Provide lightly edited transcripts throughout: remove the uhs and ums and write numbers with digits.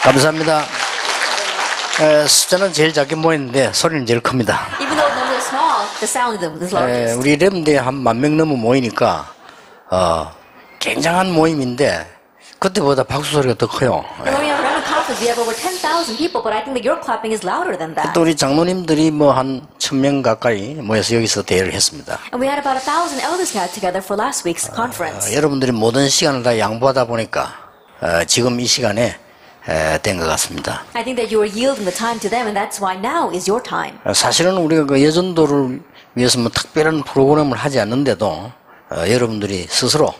감사합니다. 숫자는 제일 작게 모였는데 소리는 제일 큽니다. Even though the numbers are small, the sound is largest. 우리 랩대 한 10,000명 넘어 모이니까 굉장한 모임인데 그때보다 박수 소리가 더 커요. When we have a conference, we have over 10,000 people, but I think that your clapping is louder than that. 또 우리 장로님들이 뭐 한 1,000명 가까이 모여서 여기서 대회를 했습니다. And we had about 1,000 elders got together for last week's conference. 여러분들이 모든 시간을 다 양보하다 보니까 지금 이 시간에 된 것 같습니다. I think that you are yielding the time to them, and that's why now is your time. 사실은 우리가 그 여전도를 위해서 뭐 특별한 프로그램을 하지 않는데도 여러분들이 스스로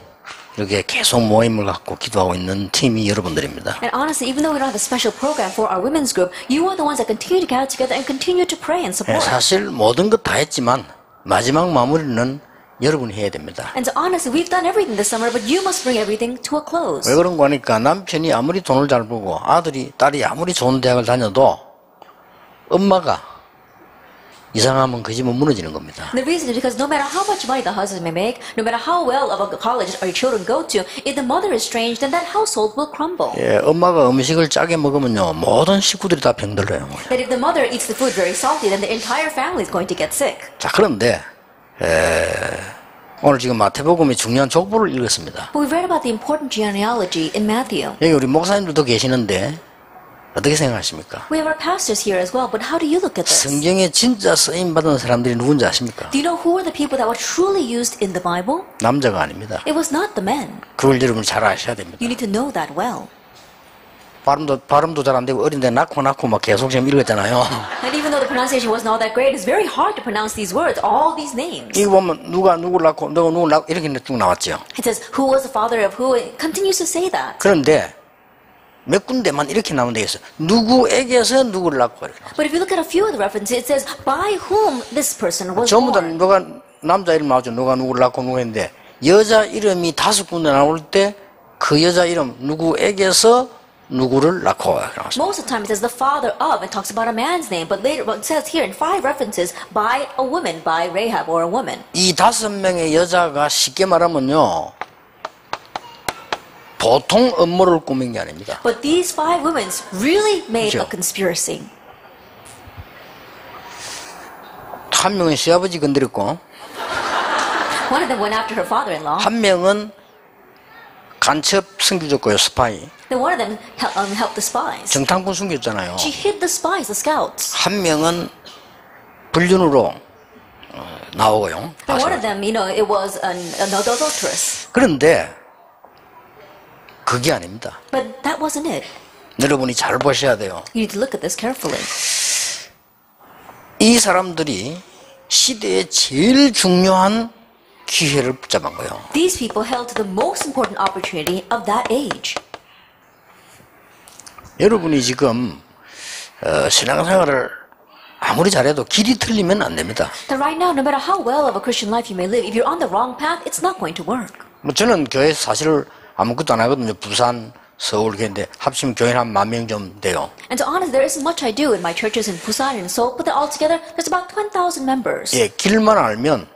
이렇게 계속 모임을 갖고 기도하고 있는 팀이 여러분들입니다. And honestly, even though we don't have a special program for our women's group, you are the ones that continue to gather together and continue to pray and support. 사실 모든 것 다 했지만 마지막 마무리는 여러분이 해야 됩니다. And so honestly, we've done everything this summer, but you must bring everything to a close. 왜 그런가 하니까 남편이 아무리 돈을 잘 벌고 아들이 딸이 아무리 좋은 대학을 다녀도 엄마가 이상하면 그 집은 무너지는 겁니다. The reason is because no matter how much money the husband may make, no matter how well of a college your children go to, if the mother is strange, then that household will crumble. 엄마가 음식을 짜게 먹으면요 모든 식구들이 다 병들어요. That if the mother eats the food very salty, then the entire family is going to get sick. 자 그런데 오늘 지금 마태복음의 중요한 족보를 읽었습니다. But we've read about the important genealogy in Matthew. 여기 우리 목사님들도 계시는데 어떻게 생각하십니까? We have our pastors here as well, but how do you look at this? 성경에 진짜 쓰임 받은 사람들이 누군지 아십니까? Do you know who are the people that were truly used in the Bible? 남자가 아닙니다. It was not the men. 그걸 여러분이 잘 아셔야 됩니다. You need to know that well. 발음도 잘 안 되고 어린데 낳고 막 계속 지금 읽었잖아요. And even though the pronunciation wasn't all that great, it's very hard to pronounce these words, all these names. 이거 보면 누가 누구를 낳고 너가 누구를 낳고 이렇게 쭉 나왔죠. It says, who was the father of who? It continues to say that. 그런데 몇 군데만 이렇게 나오면 되겠어요. 누구에게서 누구를 낳고 이렇게. But if you look at a few of the references, it says, by whom this person was 전부 다 born. 누가 남자 이름 나오죠. 누가 누구를 낳고 누구 했는데 여자 이름이 5군데 나올 때 그 여자 이름 누구에게서 누구를 낳고 나왔어요. Most of the time it says the father of and talks about a man's name, but later it says here in 5 references by a woman, by Rahab or a woman. 이 5명의 여자가 쉽게 말하면요. 보통 음모를 꾸민 게 아닙니다. But these 5 women really made 그렇죠. a conspiracy. 한 명은 시아버지 건드렸고 One of them went after her father-in-law. 한 명은 간첩 숨겨줬고요. 스파이. Then one of them helped the spies. 정탐꾼 숨겼잖아요. She hid the spies, the scouts. 한 명은 불륜으로 나오고요. Then one of them, it was an adulteress. 그런데 그게 아닙니다. But that wasn't it. 여러분이 잘 보셔야 돼요. You need to look at this carefully. 이 사람들이 시대의 제일 중요한 기회를 붙잡은 거예요. These people held to the most important opportunity of that age. 여러분이 지금 신앙생활을 아무리 잘해도 길이 틀리면 안 됩니다. That right now, no matter how well of a Christian life you may live, if you're on the wrong path, it's not going to work. 뭐 저는 교회 사실 아무것도 안 하거든요. 부산, 서울 교회인데 합치면 교회 한 10,000명 좀 돼요. And so honestly, there isn't much I do in my churches in Busan and Seoul, but all together, there's about 20,000 members. 예, 길만 알면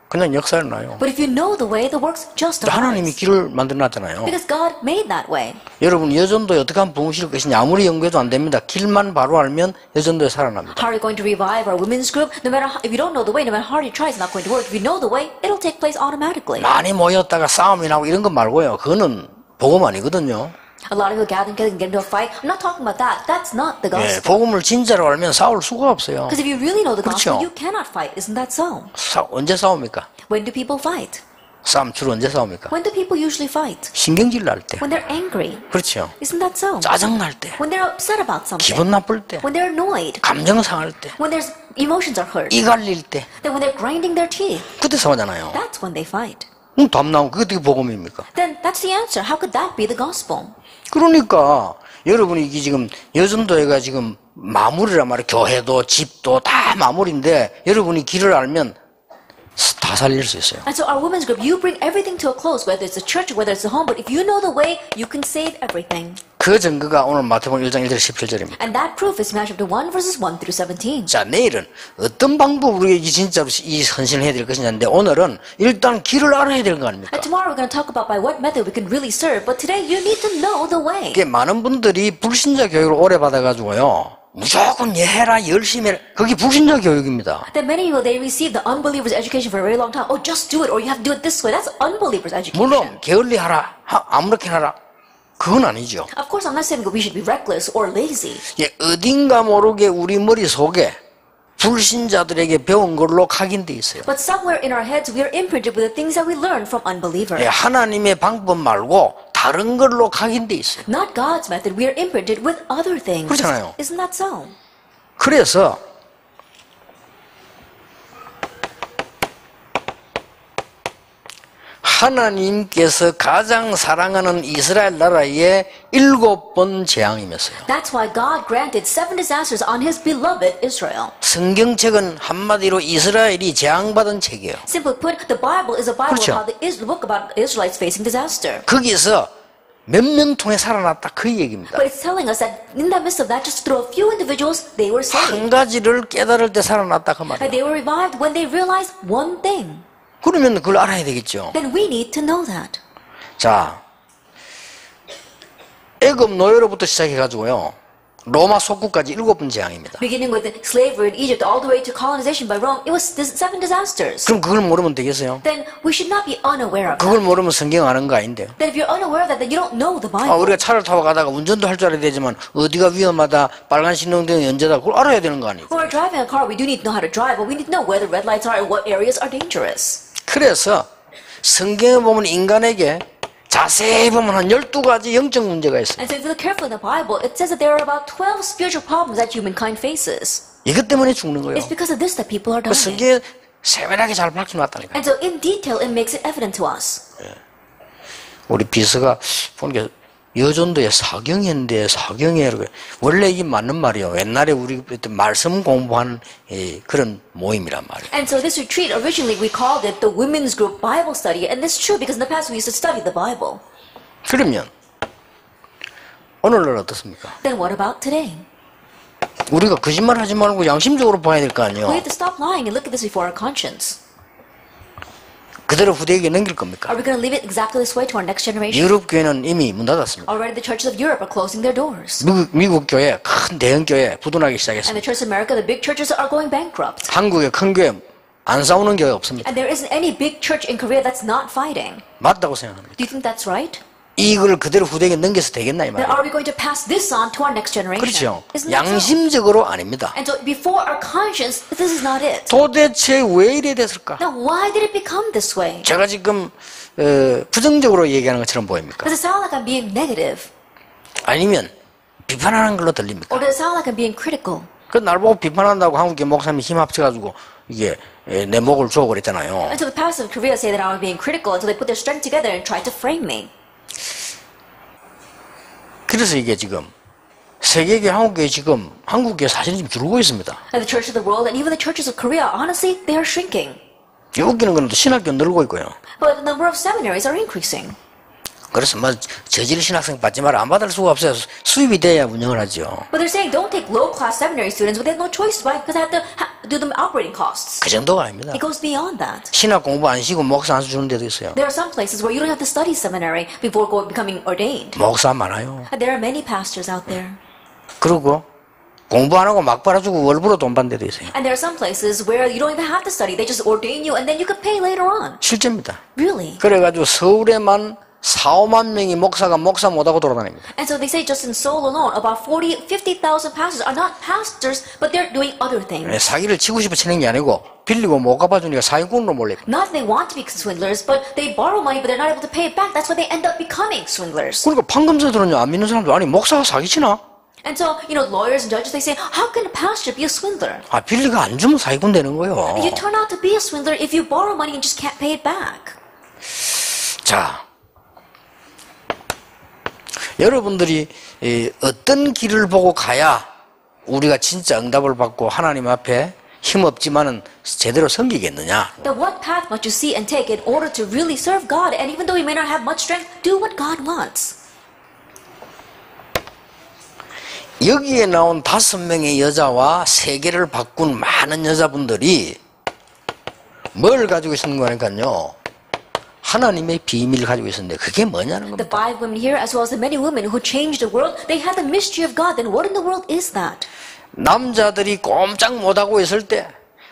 그냥 역사를 나요. But if you know the way, the works justify. 하나님이 길을 만들어놨잖아요. Because God made that way. 여러분 여전도에 어떻게 하면 부흥실 것이냐 아무리 연구해도 안 됩니다. 길만 바로 알면 여전도에 살아납니다. How are you going to revive our women's group? No matter how, if you don't know the way, no matter how hard you try, it's not going to work. If you know the way, it'll take place automatically. 많이 모였다가 싸움이 나고 이런 거 말고요. 그거는 복음 아니거든요. A lot of people gather and get into a fight. I'm not talking about that. That's not the 예, gospel. 복음을 진짜로 알면 싸울 수가 없어요. Because if you really know the gospel, 그렇죠. you cannot fight. Isn't that so? 언제 싸웁니까? When do people fight? 싸움 주로 언제 싸웁니까? When do people usually fight? 신경질 날 때. When they're angry. 그렇죠. Isn't that so? 짜증 날 때. When they're upset about something. 기분 나쁠 때. When they're annoyed. 감정 상할 때. When there's emotions are hurt. 이 갈릴 때. Then when they're grinding their teeth. 그때 싸우잖아요. That's when they fight. 답 나오면 그게 어떻게 복음입니까? Then that's the answer. How could that be the gospel? 그러니까 여러분이 이게 지금 여전도회가 지금 마무리란 말이에요. 교회도 집도 다 마무리인데 여러분이 길을 알면 다 살릴 수 있어요. And so our women's group, you bring everything to a close, whether it's a church, whether it's a home, but if you know the way, you can save everything. 그 그 증거가 오늘 마태복음 1장 1절 17절입니다. And that proof is Matthew chapter 1 verses 1 through 17. 자, 내일은 어떤 방법으로 우리에게 진짜로 이 헌신을 해야 될 것이냐인데 오늘은 일단 길을 알아야 되는 거 아닙니까? And tomorrow we're going to talk about by what method we can really serve. But today you need to know the way. 이게 많은 분들이 불신자 교육을 오래 받아가지고요. 무조건 해라, 열심히 해라. 그게 불신자 교육입니다. That many people, they receive the unbeliever's education for a very long time. Oh, just do it, or you have to do it this way. That's unbeliever's education. 물론 게을리하라, 아무렇게 하라. 그건 아니죠. Of course, I'm not saying that we should be reckless or lazy. 예, 어딘가 모르게 우리 머릿속에 불신자들에게 배운 걸로 각인돼 있어요. But somewhere in our heads, we are imprinted with the things that we learn from unbelievers. 예, 하나님의 방법 말고 다른 걸로 각인돼 있어요. Not God's method. We are imprinted with other things. 그렇잖아요. Isn't that so? 그래서 하나님께서 가장 사랑하는 이스라엘 나라에 7번 재앙이면서요. That's why God granted 7 disasters on His beloved Israel. 성경책은 한마디로 이스라엘이 재앙받은 책이에요. Simply put, the Bible is a Bible 그렇죠. about the book about Israelites facing disaster. 거기서 몇 명 통해 살아났다 그 얘기입니다. But it's telling us that in the midst of that, just through a few individuals, they were saved. 한 가지를 깨달을 때 살아났다 그 말이에요. And they were revived when they realized one thing. 그러면 그걸 알아야 되겠죠. Then we need to know that. 자, 애굽 노예로부터 시작해가지고요. 로마 속국까지 7번 재앙입니다. Beginning with slavery in Egypt all the way to colonization by Rome, it was 7 disasters. 그럼 그걸 모르면 되겠어요? Then we should not be unaware of that. 그걸 모르면 성경 아는 거 아닌데요. Then if you're unaware of that, then you don't know the Bible. 우리가 차를 타고 가다가 운전도 할 줄 알아야 되지만 어디가 위험하다, 빨간 신호등 연재다 그걸 알아야 되는 거 아니에요. When we're driving a car, we do need to know how to drive, but we need to know where the red lights are and what areas are dangerous. 그래서 성경에 보면 인간에게 자세히 보면 한 12가지 영적 문제가 있어요. And so if you look carefully in the Bible, it says that there are about 12 spiritual problems that humankind faces. 이것 때문에 죽는 거예요. It's because of this that people are 그 dying. 성경에 세밀하게 잘 밝혀놨다니까요. And so in detail, it makes it evident to us. 우리 비서가 보니까 여전도에 사경인데 사경에 원래 이게 맞는 말이에요. 옛날에 우리 말씀 공부하는 그런 모임이란 말이에요. And so this retreat, originally we called it the Women's Group Bible Study. And this is true because in the past we used to study the Bible. 그러면 오늘날 어떻습니까? Then what about today? 우리가 거짓말 하지 말고 양심적으로 봐야 될 거 We 아니에요. have to stop lying and look at this before our conscience. 그대로 후대에게 넘길 겁니까? Are we going to leave it exactly this way to our next generation? 유럽 교회는 이미 문 닫았습니다. Already the churches of Europe are closing their doors. 미국 교회, 큰 대형 교회 부도나기 And 시작했습니다. the churches of America, the big churches are going bankrupt. 한국의 큰 교회 안 싸우는 교회 없습니다. And there isn't any big church in Korea that's not fighting. 맞다고 생각합니다. Do you think that's right? 이걸 그대로 후대에게 넘겨서 되겠나 이 Then 말이에요. are we going to pass this on to our next generation? 그렇죠. Isn't that so? 양심적으로 아닙니다. And so before our conscience, this is not it. 도대체 왜 이래 됐을까? Now why did it become this way? 제가 지금 부정적으로 얘기하는 것처럼 보입니까? Does it sound like I'm being negative? 아니면 비판하는 걸로 들립니까? Or does it sound like I'm being critical? 그 날 보고 비판한다고 한국의 목사님이 힘 합쳐가지고 이게 내 목을 조고 그랬잖아요. And so the pastors of Korea say that I was being critical, and so they put their strength together and tried to frame me. 그래서 이게 지금 세계계 한국교회 지금 한국교회 사실은 지금 줄고 있습니다. And the church of the world and even the churches of Korea, honestly, they are shrinking. 웃기는 건 또 신학교 늘고 있고요. But the number of seminaries are increasing. 그래서 뭐 저질 신학생 받지 마라 안 받을 수가 없어요. 수입이 돼야 운영을 하죠. But they're saying don't take low-class seminary students, but they have no choice, right? Because they have to do the operating costs. 그 정도가 아닙니다. It goes beyond that. 신학 공부 안 시고 목사 안 주는 데도 있어요. There are some places where you don't have to study seminary before becoming ordained. 목사 많아요. And there are many pastors out there. 그리고 공부 안 하고 막 빨아주고 월부로 돈 받는 데도 있어요. And there are some places where you don't even have to study. They just ordain you and then you could pay later on. 실제입니다. Really? 그래가지고 서울에만 4, 5만 명이 목사 못하고 돌아다닙니다. And so they say just in Seoul alone, about 50,000 pastors are not pastors, but they're doing other things. 사기를 치고 싶어 치는 게 아니고 빌리고 못 갚아주니까 사기꾼으로 몰려요. Not that they want to be swindlers, but they borrow money, but they're not able to pay it back. That's why they end up becoming swindlers. 그러니까 판검사들은요 안 믿는 사람들 아니 목사가 사기치나? And so, lawyers and judges, they say, how can a pastor be a swindler? 빌리가 안 주면 사기꾼 되는 거예요. You turn out to be a swindler if you borrow money and just can't pay it back. 자, 여러분들이 어떤 길을 보고 가야 우리가 진짜 응답을 받고 하나님 앞에 힘없지만은 제대로 섬기겠느냐? Then what path must you see and take in order to really serve God? And even though you may not have much strength, do what God wants. 여기에 나온 5명의 여자와 세계를 바꾼 많은 여자분들이 뭘 가지고 있는 거니까요. 하나님의 비밀을 가지고 있었는데 그게 뭐냐는 The 겁니다. 5 women here, as well as the many women who changed the world, they had the mystery of God. Then what in the world is that? 남자들이 꼼짝 못하고 있을 때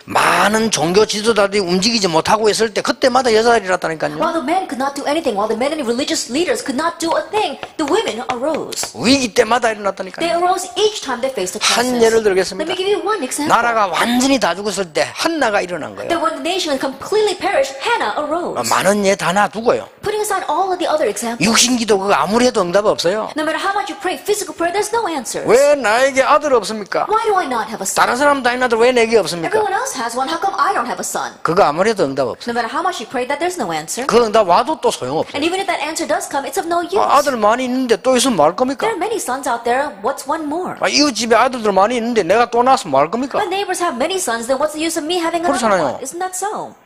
많은 종교 지도자들이 움직이지 못하고 있을 때 그때마다 여자들이 일어났다니까요. While the men could not do anything, while the men and religious leaders could not do a thing, the women arose. 위기 때마다 They 일어났다니까요. arose each time they faced a 한 crisis. 예를 Let 들겠습니다. me give you one example. 나라가 완전히 다 죽었을 때 한나가 일어난 거예요. That when the nation completely perished, Hannah arose. 많은 예 다 놔두고요. Putting aside all of the other examples, 육신기도 그거 아무리 해도 응답 없어요. no matter how much you pray physical prayer, there's no answers. 왜 나에게 아들 없습니까? Why do I not have a son? 다른 사람 다 있는데 왜 내게 없습니까? Everyone else has one. How come I don't have a son? 그거 아무리 해도 응답 없어요. No matter how much you pray, that there's no answer. 그 응답 와도 또 소용없어요. And even if that answer does come, it's of no use. 아들 많이 있는데 또 있으면 뭐 할 겁니까? There are many sons out there. What's one more? 이웃 집에 아들들 많이 있는데 내가 또 낳았으면 뭐 할 겁니까? My neighbors have many sons. Then what's the use of me having another 그렇잖아요. one? Isn't that so?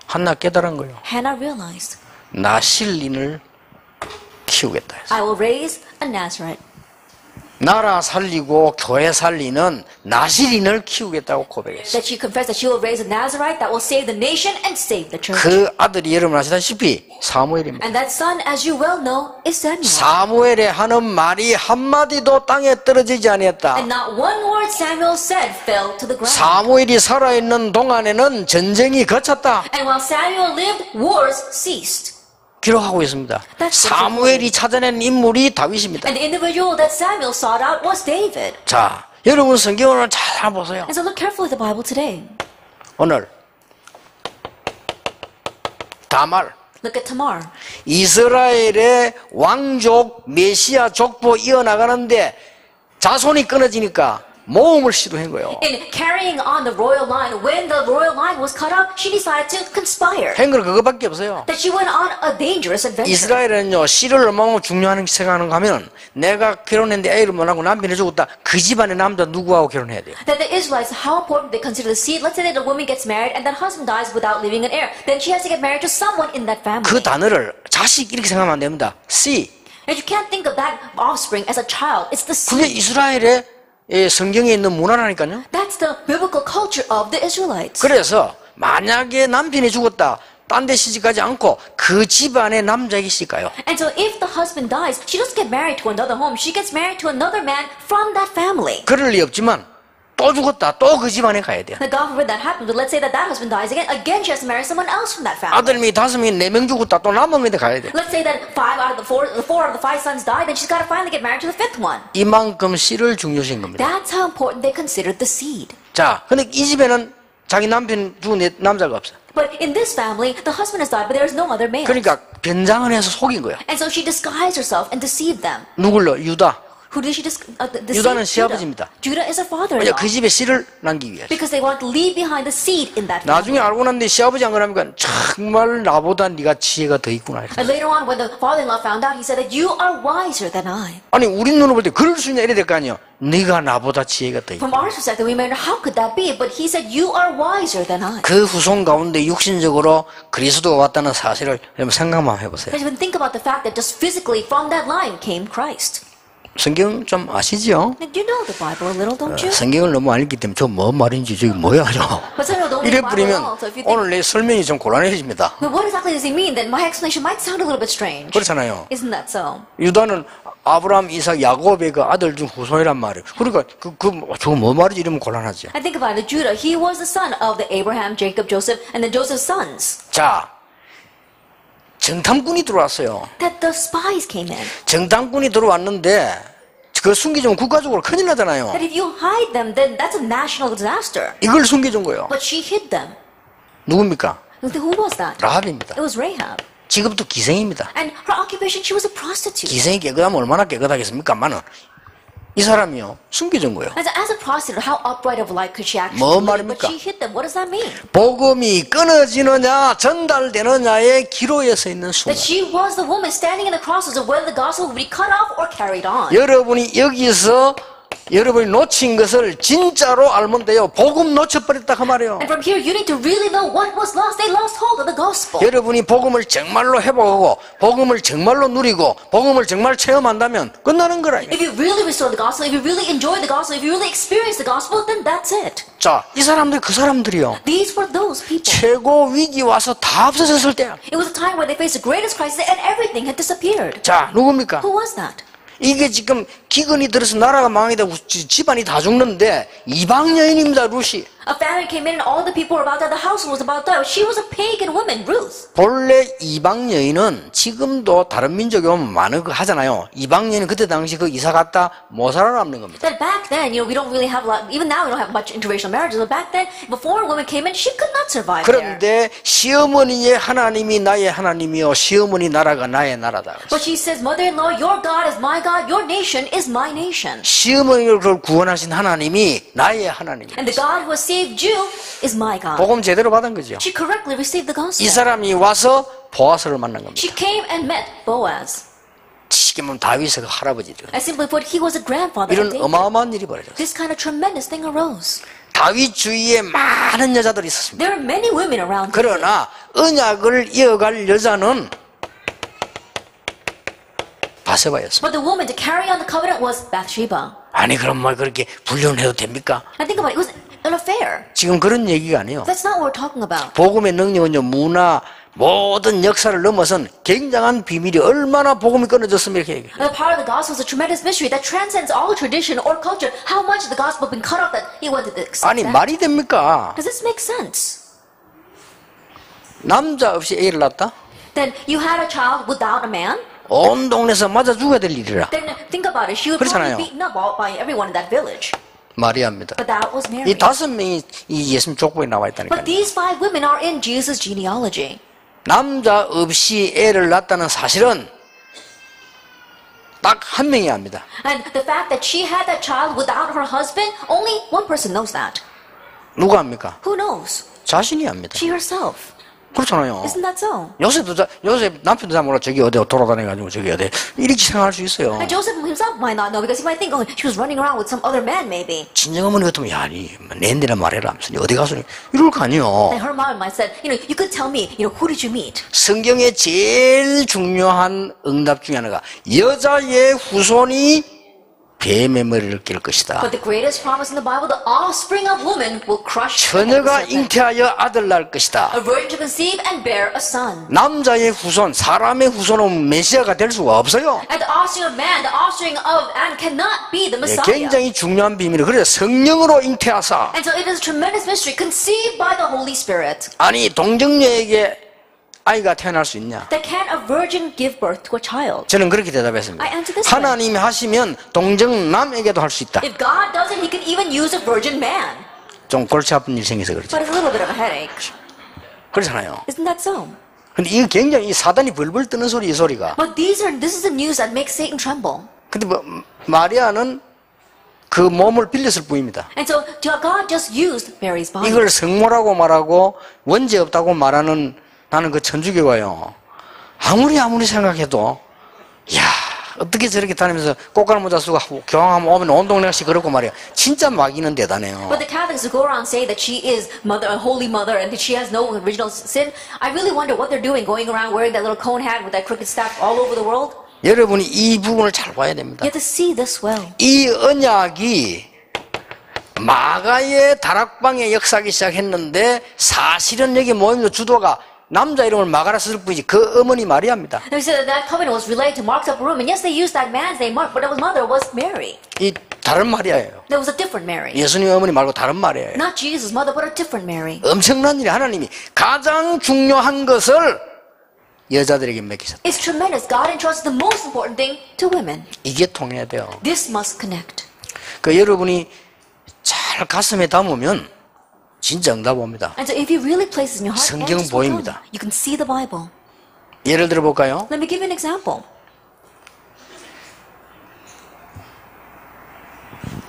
한나 깨달은 거예요. Hannah realized, 나실린을 키우겠다 해서. I will raise a Nazarite. 나라 살리고 교회 살리는 나실인을 키우겠다고 고백했어요. That she confessed that she will raise a Nazarite that will save the nation and save the church. 그 아들이 여러분 아시다시피 사무엘입니다. And that son, as you well know, is Samuel. 사무엘의 하는 말이 한마디도 땅에 떨어지지 아니했다. And not one word Samuel said fell to the ground. 사무엘이 살아있는 동안에는 전쟁이 거쳤다. And while Samuel lived, wars ceased. 기록하고 있습니다. 사무엘이 찾아낸 인물이 다윗입니다. And the individual that Samuel sought out was David. 자, 여러분 성경을 잘 보세요. And so look carefully at the Bible today. 오늘 다말 Look at Tamar. 이스라엘의 왕족 메시아 족보 이어나가는데 자손이 끊어지니까 모험을 시도한 거예요. In carrying on the royal line, when the royal line was cut off, she decided to conspire. 한 건 그거밖에 없어요. That she went on a dangerous adventure. 이스라엘은요, 씨를 얼마나 중요한 생각하는가 하면 내가 결혼했는데 애를 못 낳고 남편이 죽었다. 그 집안의 남자 누구하고 결혼해야 돼요. That the Israelites, how important they consider the seed. Let's say that a woman gets married and that husband dies without leaving an heir. Then she has to get married to someone in that family. 그 단어를 자식 이렇게 생각하면 안 됩니다. 씨. And you can't think of that offspring as a child. It's the 그게 seed. 이스라엘의 성경에 있는 문화라니까요. That's the biblical culture of the Israelites. 그래서 만약에 남편이 죽었다. 딴 데 시집가지 않고 그 집안의 남자에게 시집가요. And so if the husband dies, she doesn't get married to another home. She gets married to another man from that family. 그럴 리 없지만 또 죽었다. 또 그 집안에 가야 돼요. Now, God forbid that happens, but let's say that that husband dies again. Again, she has to marry someone else from that family. 아들이 5명, 4명 죽었다. 또 남은 데 가야 돼. Let's say that four out of the five sons died, then she's got to finally get married to the fifth one. 이만큼 씨를 중요시한 겁니다. That's how important they considered the seed. 자, 근데 이 집에는 자기 남편 죽은 남자가 없어. But in this family, the husband has died, but there is no other male. 그러니까 변장을 해서 속인 거야. And so she disguised herself and deceived them. 누굴로? 유다. Who did she deceive? 유다는 시아버지입니다. Judah is her father-in-law. 왜냐, 그 집에 씨를 남기기 위해서. Because they want to leave behind the seed in that family. 나중에 알고 났는데 시아버지 안 그러니까 정말 나보다 네가 지혜가 더 있구나. And later on, when the father-in-law found out, he said that you are wiser than I. 아니 우리 눈으로 볼 때 그럴 수 있냐 이래 될 거 아니야. 네가 나보다 지혜가 더 있고. From our perspective, we may wonder, how could that be? But he said, you are wiser than I. 그 후손 가운데 육신적으로 그리스도가 왔다는 사실을 여러분 생각만 해보세요. Because even think about the fact that just physically from that line came Christ. 성경 좀 아시죠? And you know the Bible a little, don't you? 성경을 너무 알기 때문에 저 뭐 말인지 저기 뭐야 저. But some people don't 이래 read the Bible at 뿌리면 all. So if you think, 오늘 내 설명이 좀 곤란해집니다. but what exactly does he mean? Then my explanation might sound a little bit strange. 그렇잖아요. Isn't that so? 유다는 아브라함, 이삭, 야곱의 그 아들 중 후손이란 말이에요. 그러니까 저거 뭐 말이지 이러면 곤란하지. I think about it. Judah, he was the son of the Abraham, Jacob, Joseph, and then Joseph's sons. 자, 정탐꾼이 들어왔어요. That the spies came in. 정탐꾼이 들어왔는데 그 숨기면 국가적으로 큰일 나잖아요. That if you hide them, then that's a national disaster. 이걸 숨겨준 거예요. But she hid them. 누굽니까? Who was that? 라합입니다. It was Rahab. 직업도 기생입니다. And her occupation, she was a prostitute. 기생이 깨끗하면 얼마나 깨끗하겠습니까만은 이 사람이요 숨겨준 거예요. As a prostitute, how upright of life could she actually 뭐 live? 말입니까? But she hid them. What does that mean? 복음이 끊어지느냐 전달되느냐의 기로에 서 있는 순간. That she was the woman standing in the crossroads of whether the gospel would be cut off or carried on. 여러분이 여기서 여러분이 놓친 것을 진짜로 알면 돼요. 복음 놓쳐버렸다 그 말이에요. And from here, you need to really know what was lost. They lost hold of the gospel. 여러분이 복음을 정말로 회복하고 복음을 정말로 누리고 복음을 정말 체험한다면 끝나는 거라. If you really restore the gospel, if you really enjoy the gospel, if you really experience the gospel, then that's it. 자, 이 사람들 그 사람들이요. These were those people. 최고 위기 와서 다 없어졌을 때야. It was a time where they faced the greatest crisis and everything had disappeared. 자, 누굽니까? Who was that? 이게 지금 기근이 들어서 나라가 망하게 되고 집안이 다 죽는데 이방 여인입니다, 루시. A famine came in and all the people were about to die. The household was about to die. She was a pagan woman, Ruth. 본래 이방 여인은 지금도 다른 민족에 오면 많은 거 하잖아요. 이방 여인은 그때 당시 그 이사 갔다 못 살아남는 겁니다. That back then, we don't really have a lot, even now we don't have much interracial marriages, but back then, before women came in, she could not survive there. 그런데 시어머니의 하나님이 나의 하나님이요 시어머니 나라가 나의 나라다. But she says, mother-in-law, your God is my God, your nation is my nation. 시어머니를 구원하신 하나님이 나의 하나님이에요. And the God who has saved you is my God. 복음 제대로 받은 거죠. She correctly received the gospel. 이 사람이 와서 보아스를 만난 겁니다. She came and met Boaz. 쉽게 말하면 다윗의 할아버지죠. As simply put, he was a grandfather of 이런 David. 어마어마한 일이 벌어졌어요. This kind of tremendous thing arose. 다윗 주위에 많은 여자들이 있었습니다. There are many women around. 그러나 언약을 이어갈 여자는 바세바였습니다. But the woman to carry on the covenant was Bathsheba. 아니 그럼 뭐 그렇게 불륜해도 됩니까? And think about it, it was an affair. 지금 그런 얘기가 아니에요. That's not what we're talking about. 복음의 능력은요 문화 모든 역사를 넘어선 굉장한 비밀이 얼마나 복음이 끊어졌으면 이렇게 얘기해요. The power of the gospel is a tremendous mystery that transcends all tradition or culture. How much the gospel has been cut off that he wanted to accept 아니 that? 말이 됩니까? Does this make sense? 남자 없이 애를 낳았다? Then you had a child without a man? 온 동네에서 맞아 죽어야 될 일이라 Then think about it. She would 그렇잖아요. probably be beaten up by everyone in that village. 마리아입니다. But that was Mary. 이 5명이 이 예수님 족보에 나와 있다니까요. But these 5 women are in Jesus' genealogy. 남자 없이 애를 낳았다는 사실은 딱 한 명이 압니다. And the fact that she had that child without her husband, only one person knows that. 누가 압니까? Who knows? 자신이 압니다. She herself. 그렇잖아요. Isn't that so? 요셉 남편도 잘 몰라. 저기 어디 돌아다녀가지고 저기 어디 이렇게 생각할 수 있어요. And Joseph himself might not know because he might think, oh, she was running around with some other man maybe. 친정 어머니 같으면 야니 낸데나 말해라 하면서 어디 가서 이럴 거 아니에요. And her mom might said, you could tell me, who did you meet? 성경의 제일 중요한 응답 중에 하나가 여자의 후손이 뱀의 머리를 낄 것이다. But the greatest promise in the Bible, the offspring of woman will crush 처녀가 the serpent. 잉태하여 아들 낳을 것이다. A virgin to conceive and bear a son. 남자의 후손, 사람의 후손은 메시아가 될 수가 없어요. And the offspring of man, the offspring of Adam cannot be the 예, Messiah. 굉장히 중요한 비밀이에요. 그래서 성령으로 잉태하사 And so it is a tremendous mystery conceived by the Holy Spirit. 아니 동정녀에게 아이가 태어날 수 있냐? That can a virgin give birth to a child? 저는 그렇게 대답했습니다. I answer this way. 하나님이 하시면 동정남에게도 할 수 있다. If God does it, he can even use a virgin man. 좀 골치 아픈 일이 생겨서 그렇죠. But it's a little bit of a headache. 그렇잖아요. Isn't that so? 근데 이거 굉장히 이 사단이 벌벌 뜨는 소리, 이 소리가. But this is the news that makes Satan tremble. 근데 뭐, 마리아는 그 몸을 빌렸을 뿐입니다. And so God just used Mary's body. 이걸 성모라고 말하고 원죄 없다고 말하는 나는 그 천주교가요. 아무리 생각해도 야 어떻게 저렇게 다니면서 꽃갈 모자 쓰고 교황하면 오면 온 동네씩 그렇고 말이야. 진짜 마귀는 대단해요. But the Catholics who go around say that she is mother, a holy mother, and that she has no original sin. I really wonder what they're doing, going around wearing that little cone hat with that crooked staff all over the world. 여러분이 이 부분을 잘 봐야 됩니다. You have to see this well. 이 언약이 마가의 다락방에 역사하기 시작했는데 사실은 여기 모임의 주도가 남자 이름을 마가라 쓸 뿐이지 그 어머니 마리아입니다. They said that that covenant was relayed to Mark's upper room, and yes, they used that man's name Mark, but his mother was Mary. 이 다른 마리아예요. There was a different Mary. 예수님 어머니 말고 다른 마리아예요. Not Jesus' mother, but a different Mary. 엄청난 일이 하나님이 가장 중요한 것을 여자들에게 맡기셨다. It's tremendous. God entrusts the most important thing to women. 이게 통해야 돼요. This must connect. 그 여러분이 잘 가슴에 담으면 진짜 응답 옵니다. And so if you really place it in your heart, 성경 answers will come. 보입니다. You can see the Bible. 예를 들어 볼까요? Let me give you an example.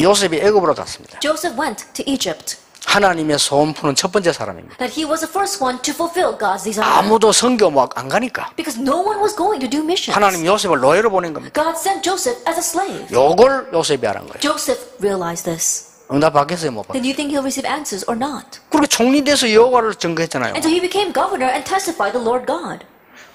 요셉이 애굽으로 갔습니다. Joseph went to Egypt. 하나님의 소원 푸는 첫 번째 사람입니다. That he was the first one to fulfill God's desire. 아무도 선교 막 안 가니까 Because no one was going to do missions. 하나님 요셉을 노예로 보낸 겁니다. God sent Joseph as a slave. 요걸 요셉이 알은 거예요. Joseph realized this. 응답 받겠어요, 못 Then 받겠어요? you think he'll receive answers or not? 그리고 총리돼서 여호와를 증거했잖아요. And so he became governor and testified the Lord God.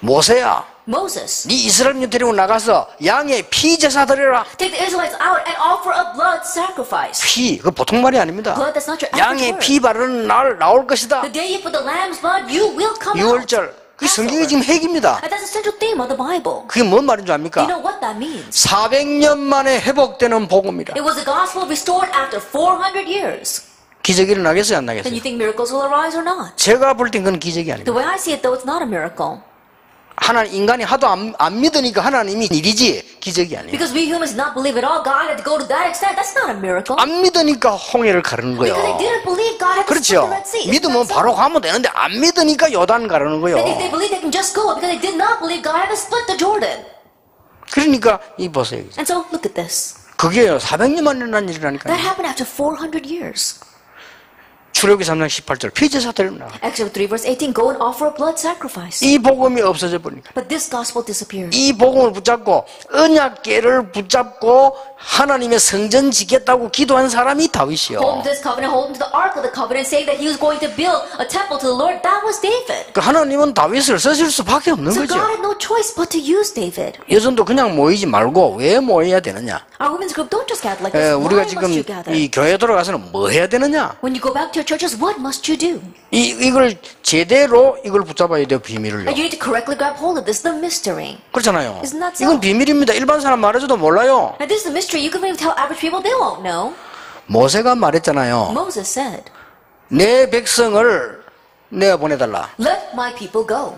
모세야, Moses, 네 이스라엘인 데리고 나가서 양의 피 제사 드려라. take the Israelites out and offer a blood sacrifice. 피, 그 보통 말이 아닙니다. Blood, that's not your average 양의 word. 피 바르는 날 나올 것이다. The day you put the lamb's blood, you will come out. 6월절, 그 성경이 지금 핵입니다. And that's the central theme of the Bible. 그게 뭔 말인 줄 Do 압니까? you know what that means? 400년 만에 회복되는 복음이라. It was the gospel restored after 400 years. 기적이 일어나겠어요, 안 Then 나겠어요? you think miracles will arise or not? 제가 볼 땐 그건 기적이 아닙니다. The way I see it, though, it's not a miracle. 하나님, 인간이 하도 안 믿으니까 하나님이 일이지 기적이 아니에요. Because we humans did not believe at all, God had to go to that extent. That's not a miracle. 안 믿으니까 홍해를 가르는 Because they 거예요. didn't believe God had to split 그렇죠. the Red Sea. Isn't 믿으면 that so? 바로 가면 되는데 안 믿으니까 요단 가르는 거예요. And if they believe they can just go, because they did not believe God had to split the Jordan. 그러니까 이 보세요. And so, look at this. 그게 400년 만에 일어난 일이라니까요. That happened after 400 years. 출애굽기 3장 18절 피제사 드립니다. Exodus 3 verse 18, go and offer a blood sacrifice. 이 복음이 없어져 버리니까 But this gospel disappeared. 이 복음을 붙잡고 언약궤를 붙잡고 하나님의 성전 지겠다고 기도한 사람이 다윗이요. Hold this covenant, hold him to the ark of the covenant, saying that he was going to build a temple to the Lord. That was David. 그 하나님은 다윗을 쓰실 수밖에 없는 So 거죠. God had no choice but to use David. 여전도 그냥 모이지 말고 왜 모여야 되느냐? Our women's group don't just gather like this. 우리가 Why 지금 must you gather? 이 교회 돌아가서는 뭐 해야 되느냐? When you go back to your churches, what must you do? 이걸 제대로 이걸 붙잡아야 돼요, 비밀을요. And you need to correctly grab hold of this, the mystery. 그렇잖아요. Isn't that so? 이건 비밀입니다. 일반 사람 말해줘도 몰라요. And this is a mystery. You can even tell average people, they won't know. 모세가 말했잖아요. Moses said, 내 백성을 내가 보내달라. let my people go.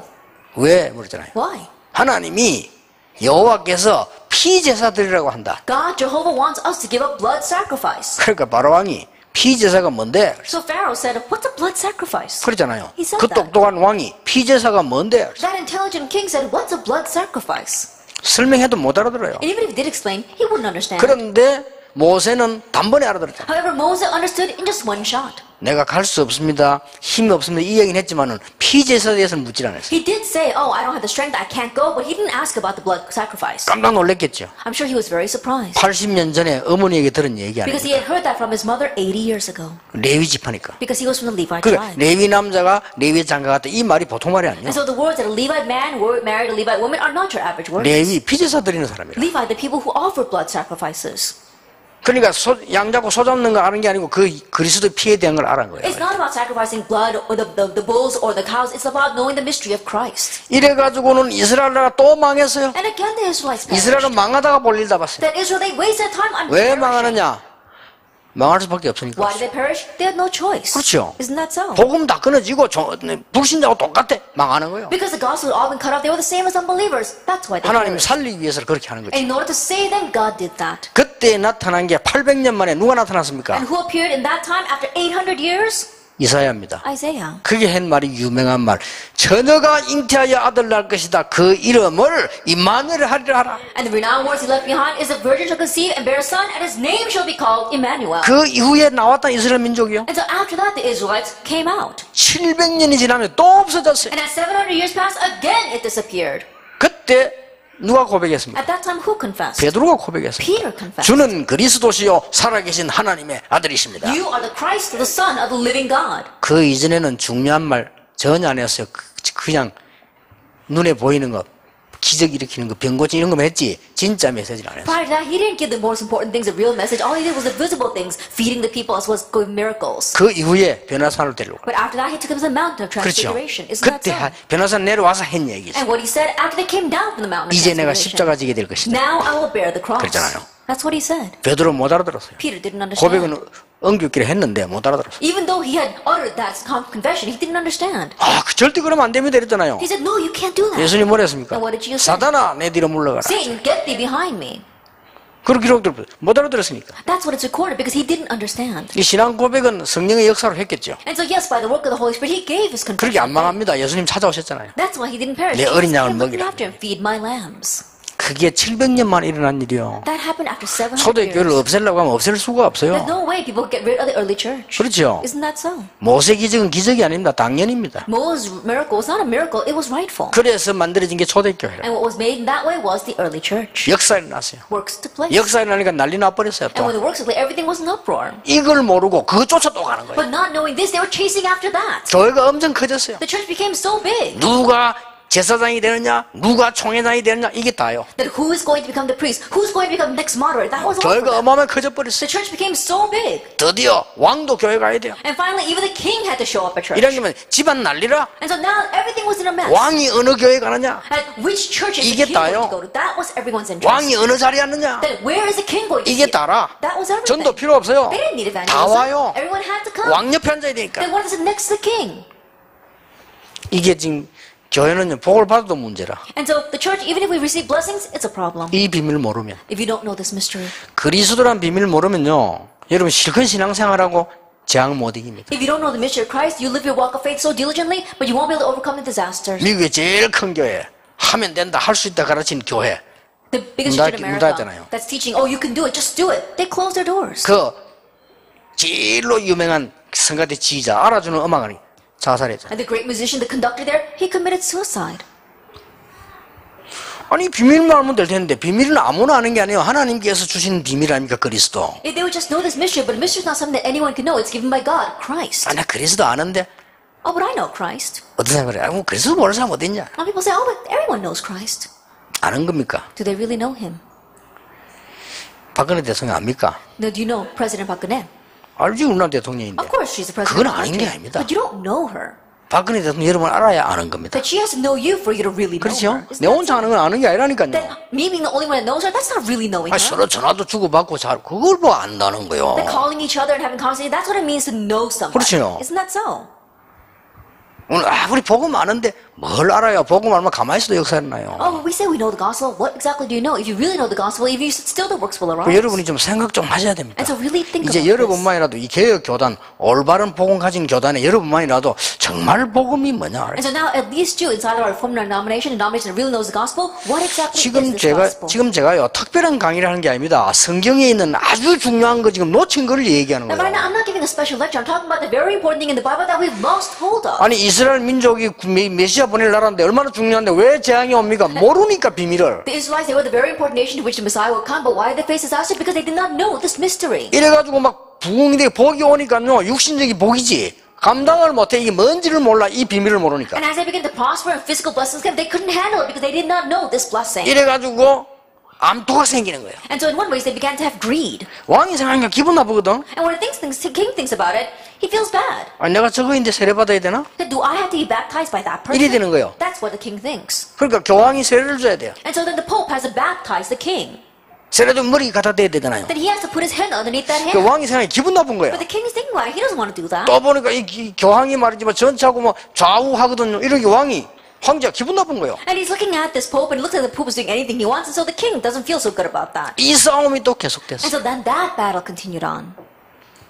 왜? 물었잖아요. Why? 하나님이 여호와께서 피제사 드리라고 한다. God, Jehovah wants us to give up blood sacrifice. 그러니까 바로왕이 피제사가 뭔데? So Pharaoh said, what's a blood sacrifice? 그러잖아요. He said 그 that. 똑똑한 왕이 피제사가 뭔데? That intelligent king said, what's a blood sacrifice? 설명해도 못 알아들어요. And even if he did explain, he wouldn't understand. 그런데 모세는 단번에 알아들었잖아요. However, Moses understood in just one shot. 내가 갈 수 없습니다. 힘이 없습니다. 이 얘기는 했지만은 피제사에 대해서는 묻질 않았어요. He did say, oh, I don't have the strength, I can't go, but he didn't ask about the blood sacrifice. 깜짝 놀랐겠죠. I'm sure he was very surprised. 80년 전에 어머니에게 들은 얘기 Because he 아닙니까? had heard that from his mother 80 years ago. 레위 지파니까. Because he was from the Levite 그러니까 tribe. 레위 남자가 레위 장가 같다. 이 말이 보통 말이 아니에요. And so the words that a Levite man married a Levite woman are not your average words. 레위 피제사 드리는 사람이라. Levite, the people who offer blood sacrifices. 그러니까 양 잡고 소 잡는 거 아는 게 아니고 그 그리스도 피에 대한 걸 알은 거예요. It's not about sacrificing blood or the bulls or the cows. It's about knowing the mystery of Christ. 이래가지고는 이스라엘 나라가 또 망했어요. And again, the Israelites perished. 이스라엘은 망하다가 볼일 다 봤어요. That Israel, they wasted time on 왜 perishing. 망하느냐? 망할 수밖에 없으니까. Why did they perish? They had no choice. 그렇죠. Isn't that so? 복음 다 끊어지고 불신자하고 똑같아. 망하는 거예요. Because the gospel had all been cut off, they were the same as unbelievers. That's why they 하나님이 perished. 살리기 위해서 그렇게 하는 거죠. And in order to save them, God did that. 그때 나타난 게 800년 만에 누가 나타났습니까? And who appeared in that time after 800 years? 이사야입니다. Isaiah. 그게 한 말이 유명한 말. 처녀가 잉태하여 아들 낳을 것이다. 그 이름을 임마누엘 하리라 하라. And the renowned words he left behind is the virgin shall conceive and bear a son, and his name shall be called Emmanuel. 그 이후에 나왔던 이스라엘 민족이요. And so after that, the Israelites came out. 700년이 지나면 또 없어졌어요. And as 700 years passed, again it disappeared. 그때 누가 고백했습니까? At that time, who confessed? 베드로가 고백했습니다. Peter confessed. 주는 그리스도시요 살아계신 하나님의 아들이십니다. You are the Christ, the Son of the living God. 그 이전에는 중요한 말 전혀 안 했어요. 그냥 눈에 보이는 거, 기적 일으키는 거, 병 고치 이런 거만 했지 진짜 메시지를 안 했어요. Prior to that, he didn't give the most important things, the real message. All he did was the visible things, feeding the people as well as going miracles. 그 이후에 변화산을 데리고 But after that, he took them to the mountain of 그렇죠. transfiguration. Isn't that 그때 so? 변화산 내려와서 한 얘기죠. And what he said after they came down from the mountain of 이제 내가 transfiguration. 십자가 지게 될 것이다. Now I will bear the cross. 그랬잖아요. That's what he said. 베드로 못 알아들었어요. Peter didn't understand. 고백은 엉겹기를 했는데 못 알아들었어요. Even though he had uttered that confession, he didn't understand. 절대 그러면 안 됩니다 이랬잖아요. He said, no, you can't do that. 예수님 뭐라 했습니까? And what did Jesus say? 사단아 내 뒤로 물러가라. Satan, get thee behind me. 그렇게 기록들 못 알아들었으니까. That's what it's recorded because he didn't understand. 이 신앙 고백은 성령의 역사로 했겠죠. And so yes, by the work of the Holy Spirit, he gave his 그렇게 안 confession. 망합니다. 예수님 찾아오셨잖아요. That's why he didn't perish. 내 Jesus 어린 양을 came looking 먹이라. after him, feed my lambs. 그게 700년만 일어난 일이요. That happened after 700 초대교회를 years. 없애려고 하면 없앨 수가 없어요. There's no way people get rid of the early church. 그렇죠. Isn't that so? 모세 기적은 기적이 아닙니다. 당연입니다. Moses' miracle was not a miracle, it was rightful. 그래서 만들어진 게 초대교회라. And what was made in that way was the early church. 역사 일어났어요. Works took place. 역사 일어나니까 난리 나버렸어요. And when 또 the works took place, everything was in uproar. 이걸 모르고 그거 쫓아 또 가는 거예요. But not knowing this, they were chasing after that. 교회가 엄청 커졌어요. The church became so big 누가 제사장이 되느냐, 누가 총회장이 되느냐, 이게 다요. that who is going to become the priest? Who's going to become the next moderator? That was all for 교회가 them. 어마어마하게 커져버렸어요. The church became so big. 드디어 왕도 교회 가야 돼요. And finally, even the king had to show up at church. 이러면 집안 난리라. And so now everything was in a mess. 왕이 어느 교회 가느냐, And which church is 이게 the king going 다요. to go to? That was everyone's interest. 왕이 어느 자리에 앉느냐, Then where is the king going to 이게 sit? 다라. That was everything. 전도 필요 없어요. They didn't need 다 evangelism. 와요. Everyone had to come. 왕 옆에 앉아야 되니까. Then what is it next to the king? 이게 지금 교회는요, 복을 받아도 문제라. And so the church, even if we receive blessings, it's a problem. 이 비밀을 모르면. If you don't know this mystery. 그리스도란 비밀을 모르면요, 여러분 실컷 신앙생활하고 재앙 못 이깁니다. If you don't know the mystery of Christ, you live your walk of faith so diligently, but you won't be able to overcome the disasters. 미국의 제일 큰 교회, 하면 된다, 할 수 있다 가르치는 교회. The biggest 문 church in 닫- 문 America 닫았잖아요. that's teaching, oh, you can do it, just do it. They close their doors. 그 제일로 유명한 성가대 지휘자, 알아주는 음악가이 자살했잖아요. And the great musician, the conductor there, he committed suicide. 아니 비밀만 알면 될 텐데 비밀은 아무나 아는 게 아니에요. 하나님께서 주신 비밀 아닙니까 그리스도. If they would just know this mystery, but mystery is not something that anyone can know. It's given by God, Christ. 아, 나 그리스도 아는데 Oh, but I know Christ. 어떤 사람이 그래. 뭐 그리스도 모르는 사람 어디 있냐. Some people say, oh, but everyone knows Christ. 아는 겁니까? Do they really know him? 박근혜 대통령 압니까? No, do you know President Park Geun-hye? 알지 우리나라 대통령인데. Of course she's the president 그건 of the 아는 게 country. 아닙니다. But you don't know her. 박근혜 대통령 여러분 알아야 아는 겁니다. That she has to know you for you to really know 그렇죠? her. Isn't 내 that 혼자 so? 아는 건 아는 게 아니라니까요. Then me being the only one that knows her, that's not really knowing 아, her. 서로 전화도 주고받고 잘 그걸 뭐 안다는 거요. They're calling each other and having conversation. That's what it means to know somebody. 그렇죠. Isn't that so? 오늘 우리 복음 아는데 뭘 알아요? 복음 알면 가만히 있어도 역사 일어나요. Oh, we say we know the gospel. What exactly do you know? If you really know the gospel, if you sit still, the works will arise. 여러분이 좀 생각 좀 하셔야 됩니다. And so really think 이제 about this. 여러분만이라도 이 개혁 교단, 올바른 복음 가진 교단에 여러분만이라도 정말 복음이 뭐냐. And so now, at least you, inside of our reformed denomination, a denomination that really knows the gospel, what exactly 지금 is this gospel? 제가요 특별한 강의를 하는 게 아닙니다. 성경에 있는 아주 중요한 거 지금 놓친 걸 얘기하는 Now, right now, 거예요. I'm not giving a special lecture. I'm talking about the very important thing in the Bible that we've lost hold of. 아니 이스라엘 민족이 메시아 보낼 나라인데 얼마나 중요한데 왜 재앙이 옵니까? 모르니까 비밀을. The Israelites, they were the very important nation to which the Messiah would come, but why did they face disaster? Because they did not know this mystery. 이래가지고 막 부흥이 되고 복이 오니까요 육신적인 복이지 감당을 못해. 이게 뭔지를 몰라. 이 비밀을 모르니까. And as they began to prosper and physical blessings came, they couldn't handle it because they did not know this blessing. 이래가지고 암투가 생기는 거예요. And so in one way, they began to have greed. 왕이 생각하니까 기분 나쁘거든. And when the king thinks about it, he feels bad. 아니 내가 저거인데 세례받아야 되나? Do I have to be baptized by that person? 이래 되는 거예요. That's what the king thinks. 그러니까 교황이 세례를 줘야 돼요. And so then the Pope has to baptize the king. 세례도 머리 갖다 대야 되잖아요. Then he has to put his hand underneath that 그 hand. 왕이 생각해 기분 나쁜 거예요. But the king is thinking about it. He doesn't want to do that. 또 보니까 이 교황이 말이지만 전차고 뭐 좌우하거든요. 이렇게 왕이 황제가 기분 나쁜 거예요. And he's looking at this Pope and looks like the Pope is doing anything he wants. And so the king doesn't feel so good about that. 이 싸움이 또 And 계속됐어요. so then that battle continued on.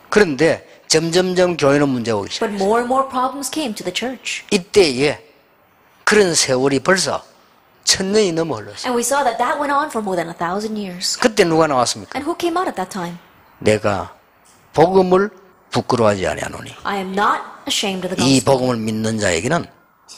그런데 점점점 교회는 문제가 오기 시작해요. But more and more problems came to the church. 이때에 그런 세월이 벌써 1000년이 넘어 흘렀어요. And we saw that that went on for more than 1,000 years. 그때 누가 나왔습니까? And who came out at that time? 내가 복음을 부끄러워하지 아니하노니 I am not ashamed of the 이 gospel. 복음을 믿는 자에게는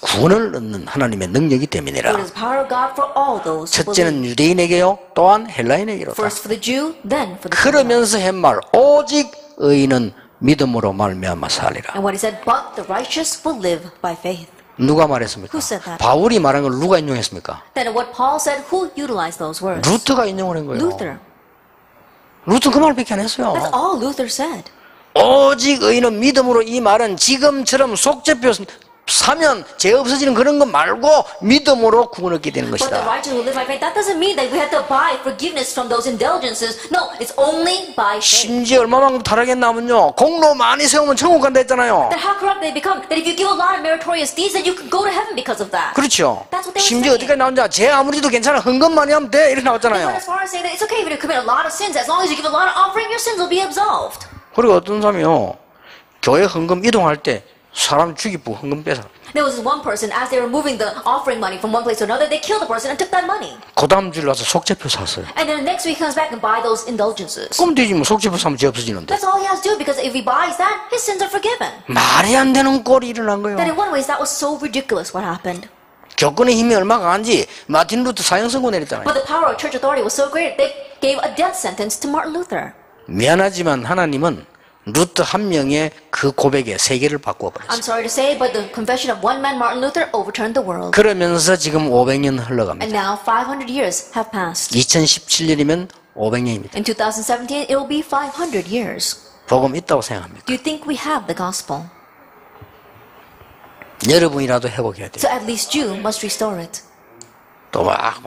구원을 얻는 하나님의 능력이 For 됨이니라. it is the power of God for all those who believe. 첫째는 유대인에게요 또한 헬라인에게로다. First for the Jew, then for the Gentile. 그러면서 한 말 오직 의인은 믿음으로 말미암아 살리라. And what he said, but the righteous will live by faith. 누가 말했습니까? Who said that? 바울이 말한 걸 누가 인용했습니까? Then what Paul said, who utilized those words? 루터가 인용을 한 거예요. Luther. 루터 그 말밖에 안 했어요. That's all Luther said. 오직 의인은 믿음으로. 이 말은 지금처럼 속죄표 사면 죄 없어지는 그런 거 말고 믿음으로 구원 얻게 되는 But the 것이다. righteous will live by faith. That doesn't mean that we have to buy forgiveness from those indulgences. No, it's only by faith. 심지어 얼마만큼 타락했나면요 공로 많이 세우면 천국 간다 했잖아요. That how corrupt they become. That if you give a lot of meritorious deeds, that you can go to heaven because of that. 그렇죠. That's what they were 심지어 saying. 어디까지 나온지 죄 아무리도 괜찮아 헌금 많이 하면 돼 이렇게 They went 나왔잖아요. as far as saying that it's okay if you commit a lot of sins, as long as you give a lot of offering, your sins will be absolved. 그리고 어떤 사람이요 교회 헌금 이동할 때 사람 죽이고 헌금 뺏어. There was this one person, as they were moving the offering money from one place to another, they killed the person and took that money. 그 다음 주에 와서 속죄표 샀어요. And then next week he comes back and buy those indulgences. 그럼 되지 뭐 속죄표 사면 죄 없어지는데. That's all he has to do, because if he buys that, his sins are forgiven. 말이 안 되는 꼴이 일어난 거예요. That in one way, that was so ridiculous what happened. 교권의 힘이 얼마나 강한지 마틴 루터 사형 선고 내렸잖아요. But the power of church authority was so great, they gave a death sentence to Martin Luther. 미안하지만 하나님은 루터 한 명의 그 고백에 세계를 바꾸어 I'm 버렸어요. sorry to say, but the confession of one man, Martin Luther, overturned the world. 그러면서 지금 500년 And 흘러갑니다. now 500 years have passed. 2017년이면 500년입니다. In 2017, it will be 500 years. 복음 있다고 생각합니다. Do you think we have the gospel? 여러분이라도 회복해야 돼요. So at least you must restore it. 또 막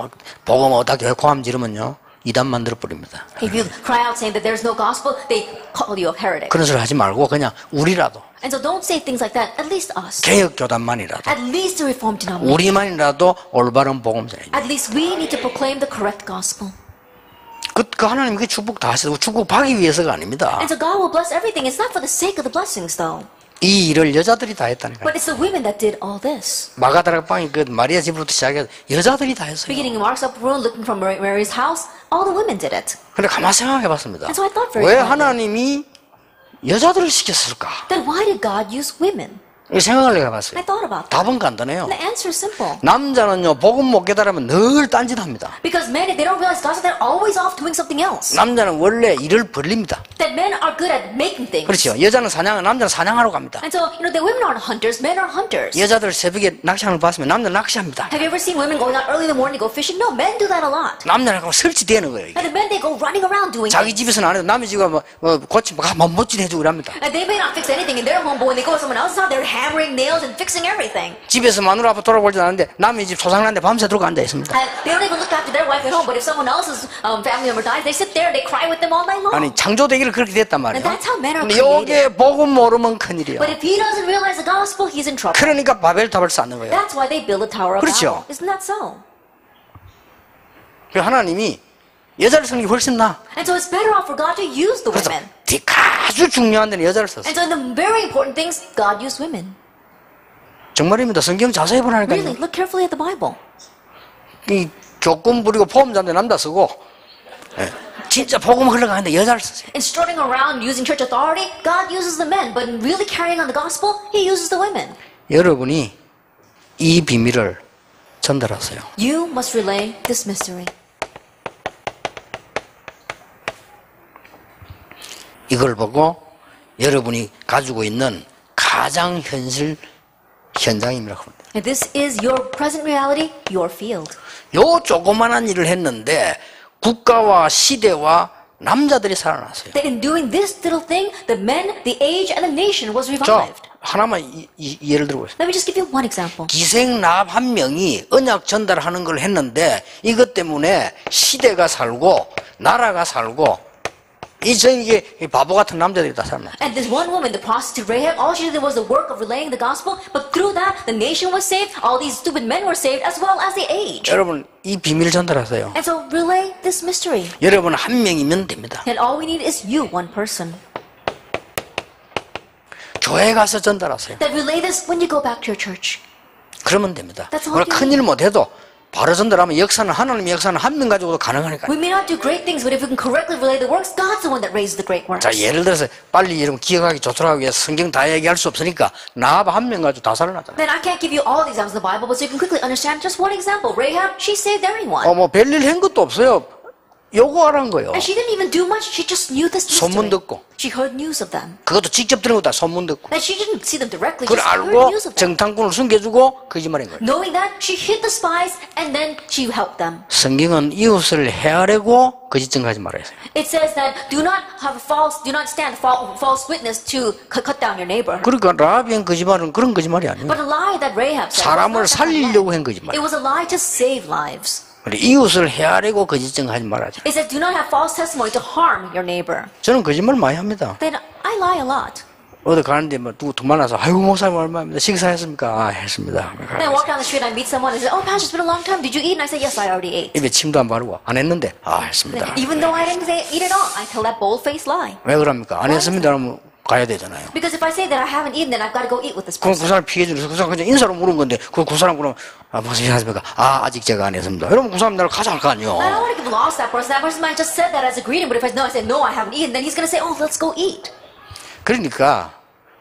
복음 어디다 교회 고함 지르면요 이단 만들어 버립니다. If you cry out saying that there's no gospel, they call you a heretic. 그런 소리 하지 말고 그냥 우리라도 And so don't say things like that. At least us. 개혁 교단만이라도 At least the Reformed denomination. 우리만이라도 올바른 복음 전해. At least we need to proclaim the correct gospel. 그 하나님 그 축복 다 하시고 축복 받기 위해서가 아닙니다. And so God will bless everything. It's not for the sake of the blessings, though. 이 일을 여자들이 다 했다니까요. But it's the women that did all this. 마가다락방이 그 마리아 집으로부터 시작해서 여자들이 다 했어요. Beginning in Mark's upper room, looking from Mary's house, all the women did it. 근데 가만 생각해 봤습니다. And so I thought very 왜 hard. 하나님이 여자들을 시켰을까? Then why did God use women? 이 생각을 해봤어요. I thought about that. 답은 간단해요. And the answer is simple. 남자는요 복음 못 깨달으면 늘 딴짓합니다. Because men, if they don't realize gospel, they're always off doing something else. 남자는 원래 일을 벌립니다. That men are good at making things. 그렇죠. 여자는 남자는 사냥하러 갑니다. And so, the women aren't hunters, men are hunters. 여자들 새벽에 낚시하는 거 봤으면 남자는 낚시합니다. Have you ever seen women going out early in the morning to go fishing? No, men do that a lot. 남자는 그냥 설치되는 거예요. 이게. And the men, they go running around doing 자기 things. 집에서는 안 해도 남의 집에 고치면 멋진 해주고 그럽니다. And they may not fix anything in their home, but when they go to someone else's house, they're hammering nails and fixing everything. 집에서 마누라 앞에 돌아보지도 않는데 남의 집 조상한테 밤새 들고 앉아 있습니다. And they don't even look after their wife at home, but if someone else's family member dies, they sit there and they cry with them all night long. 아니 창조되기를 그렇게 됐단 말이에요. And that's how men are 근데 created. 요게 복음 모르면 큰일이에요. But if he doesn't realize the gospel, he's in trouble. 그러니까 바벨탑을 쌓는 거예요. That's why they build a tower of 그렇죠. Babel. Isn't that so? 하나님이 여자를 쓰는 게 훨씬 나아. And so it's better off for God to use the 그래서 women. 아주 중요한 데는 여자를 썼어요. And so in the very important things, God used women. 정말입니다. 성경 자세히 보라니까요. Really, look carefully at the Bible. 이 교권 부리고 포함자인데 남자 쓰고 예, 진짜 복음 흘러가는데 여자를 쓰세요. In strutting around using church authority, God uses the men. But in really carrying on the gospel, He uses the women. 여러분이 이 비밀을 전달하세요. You must relay this mystery. 이걸 보고 여러분이 가지고 있는 가장 현장임이라고 합니다. And this is your present reality, your field. 요 조그만한 일을 했는데 국가와 시대와 남자들이 살아났어요. That in doing this little thing, the men, the age, and the nation was 자, revived. 하나만 예를 들어보세요. Let me just give you one example. 기생납 한 명이 언약 전달하는 걸 했는데 이것 때문에 시대가 살고 나라가 살고 이게 바보 같은 남자들이 다 살아났어요. And this one woman, the prostitute Rahab, all she did was the work of relaying the gospel, but through that, the nation was saved, all these stupid men were saved, as well as the age. 여러분 이 비밀을 전달하세요. And so relay this mystery. 여러분 한 명이면 됩니다. And all we need is you, one person. 교회 가서 전달하세요. That relay this when you go back to your church. 그러면 됩니다. That's all 우리가 you 큰일 못해도 바로 전달하면 역사는 하나님의 역사는 한 명 가지고도 가능하니까요. We may not do great things, but if we can correctly relay the works, God's the one that raises the great works. 자 예를 들어서 빨리 여러분 기억하기 좋도록 하기 위해서 성경 다 얘기할 수 없으니까 나합 한 명 가지고 다 살아났잖아요. Then I can't give you all the examples of the Bible, but so you can quickly understand just one example. Rahab, she saved everyone. 뭐 별일 한 것도 없어요. 요거 하라는 거예요. And she didn't even do much, she just knew this 소문 mystery. 듣고 She heard news of them. 그것도 직접 들은 것도 소문 듣고 And she didn't see them directly, 그걸 just heard 알고 news of them. 정탐꾼을 숨겨주고 거짓말인 거예요. Knowing that, she hid the spies, and then she helped them. 성경은 이웃을 헤아리고 거짓 증거하지 말아야 해요. It says that do not stand false witness to cut down your neighbor. 그러니까 라합이 한 거짓말은 그런 거짓말이 아니에요. But a lie that Rahab said 사람을 was not that 살리려고 lie. 한 거짓말. It was a lie to save lives. 우리 이웃을 헤아리고 거짓 증거하지 말아야죠. It says do not have false testimony to harm your neighbor. 저는 거짓말 많이 합니다. Then I lie a lot. 어디 가는데 뭐 누구 만나서 아이고 목사님 얼마입니다. 식사했습니까? 아 했습니다. Then I walk down the street and I meet someone and say, "Oh, Pastor, it's been a long time. Did you eat?" And I say, "Yes, I already ate." 입에 침도 안 바르고 안 했는데 아 했습니다. Even though I didn't eat it all, I tell that bold-faced lie. 왜 그럽니까? 안 했습니다. 그러면 가야 되잖아요. Because if I say that I haven't eaten, then I've got to go eat with this 그럼 person. 그 사람 피해주면서 그 사람 그냥 인사로 물은 건데 그 사람 그럼 무슨 일 하십니까? 아직 제가 안 했습니다. 이러면 그 사람 나를 가져갈 거 아니에요. I don't want to give loss to that person. That person might just said that as a greeting, but if I say no, I haven't eaten, then he's going to say, oh, let's go eat. 그러니까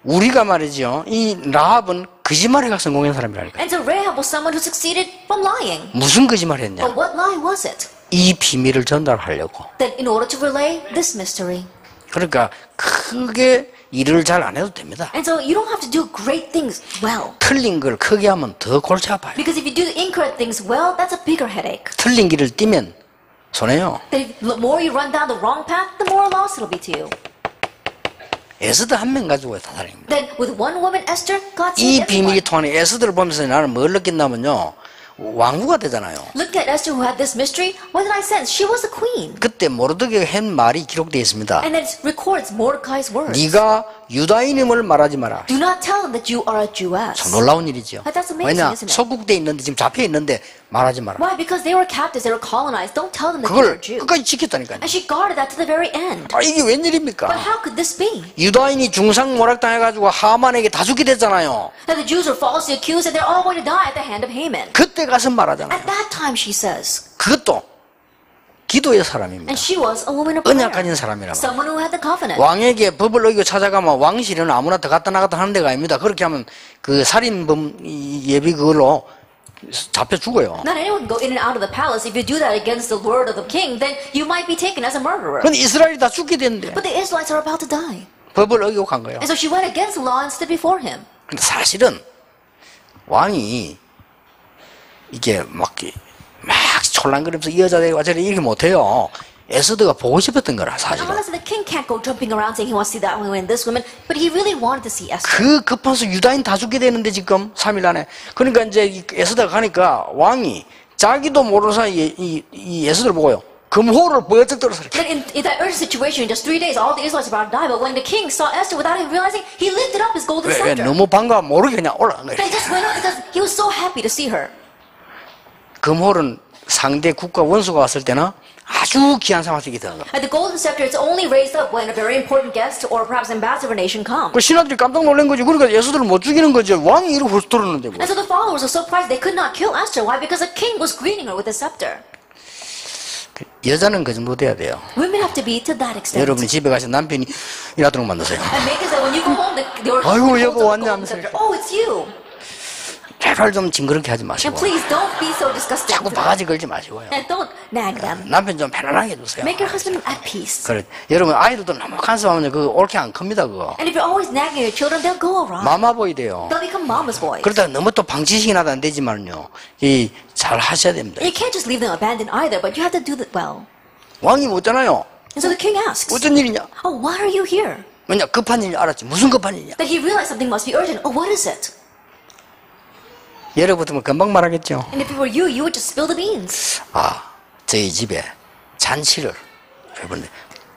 우리가 말이죠. 이 라합은 거짓말에가 성공한 사람이라니까. And so Rahab was someone who succeeded from lying. 무슨 거짓말했냐? But what lie was it? 이 비밀을 전달하려고. That in order to relay this mystery. 그러니까 크게 일을 잘 안 해도 됩니다. And so you don't have to do great things well. 틀린 걸 크게 하면 더 골치 아파요. Because if you do incorrect things well, that's a bigger headache. 틀린 길을 뛰면 손해요. The more you run down the wrong path, the more loss it'll be to you. 에스더 한 명 가지고 다 다릅니다. Then with one woman, Esther, God 이 saved 비밀이 everyone. 통하는 에스더를 보면서 나는 뭘 느낀다면요. 왕후가 되잖아요. Look at Esther who had this mystery. What did I sense? She was a queen. 그때 모르드게가 한 말이 기록되어 있습니다. And then it records Mordecai's words. 네가 유다인임을 말하지 마라. Do not tell them that you are a Jewess. 참 놀라운 일이죠. That's amazing, 왜냐? isn't it? 속국돼 있는데 지금 잡혀 있는데 말하지 마라. Why? Because they were captives, they were colonized. Don't tell them that 그걸 you're a Jew. 끝까지 지켰다니까요. And she guarded that to the very end. 아, 이게 But 웬일입니까? how could this be? 유다인이 중상모략당해가지고 하만에게 다 죽게 됐잖아요. That the Jews were falsely accused and they're all going to die at the hand of Haman. 그때 가서 말하잖아요. At that time, she says. 그것도 기도의 사람입니다. And she was a woman of prayer. 언약 가진 사람이란 말이에요. Someone who had the covenant. 왕에게 법을 어기고 찾아가면 왕실에는 아무나 더 갔다 나갔다 하는 데가 아닙니다. 그렇게 하면 그 살인범 예비 그걸로 잡혀 죽어요. Not anyone can go in and out of the palace. If you do that against the word of the king, then you might be taken as a murderer. 그런데 이스라엘이 다 죽게 됐는데 But the Israelites are about to die. 법을 어기고 간 거예요. And so she went against the law and stood before him. 근데 사실은 왕이 이게 막 촐랑거리면서 이 여자들이 와저리 이렇게 못해요. 에스더가 보고 싶었던 거라 And 사실은. honestly, the king can't go jumping around saying he wants to see that woman and this woman, but he really wanted to see Esther. 그 급해서 유다인 다 죽게 되는데 지금 3일 안에. 그러니까 이제 이 에스더가 가니까 왕이 자기도 모르는 사이에 이 에스더를 보고요. 금호를 번쩍 들어서 이렇게. Then in that urgent situation, in just 3 days, all the Israelites are about to die. But when the king saw Esther, without even realizing, he lifted up his golden 왜 scepter. 너무 반가워 모르게 그냥 올라간 거예요. They just went up because he was so happy to see her. 금호는 상대 국가 원수가 왔을 때는 아주 귀한 상황에서 이게 되는 거예요. And the golden scepter is only raised up when a very important guest or perhaps ambassador of a nation comes. 그 신하들이 깜짝 놀란 거지. 그러니까 예수들을 못 죽이는 거죠. 왕이 이러고 훌 들었는데 뭐. And so the followers were so surprised they could not kill Esther. Why? Because the king was greeting her with a scepter. 여자는 그 정도 돼야 돼요. Women have to be to that extent. 여러분이 집에 가서 남편이 일하도록 만드세요. And make it so when you go home, your 아이고, husband 여보, holds 왔네 up the golden 하면서 scepter. Oh, it's you. 제발 좀 징그럽게 하지 And 마시고. please don't be so disgusting. 자꾸 to them. 바가지 걸지 마시고요. And don't nag them. 남편 좀 편안하게 해주세요. Make your husband at peace. 그래. 여러분 아이들도 너무 간섭하면 그거 옳게 안 큽니다 그거. And if you're always nagging your children, they'll go awry. 마마보이 돼요. They'll become mama's boys. 그러다가 너무 또 방치식이 나도 안 되지만요. 이 잘 하셔야 됩니다. You can't just leave them abandoned either, but you have to do that well. 왕이 묻잖아요. And so the king asks, 어쩐 일이냐? oh, why are you here? 왜냐 급한 일이 알았지. 무슨 급한 일이냐? That he realized something must be urgent. Oh, what is it? 예를 붙으면 금방 말하겠죠. And if it were you, you would just spill the beans. 아, 저희 집에 잔치를 이번에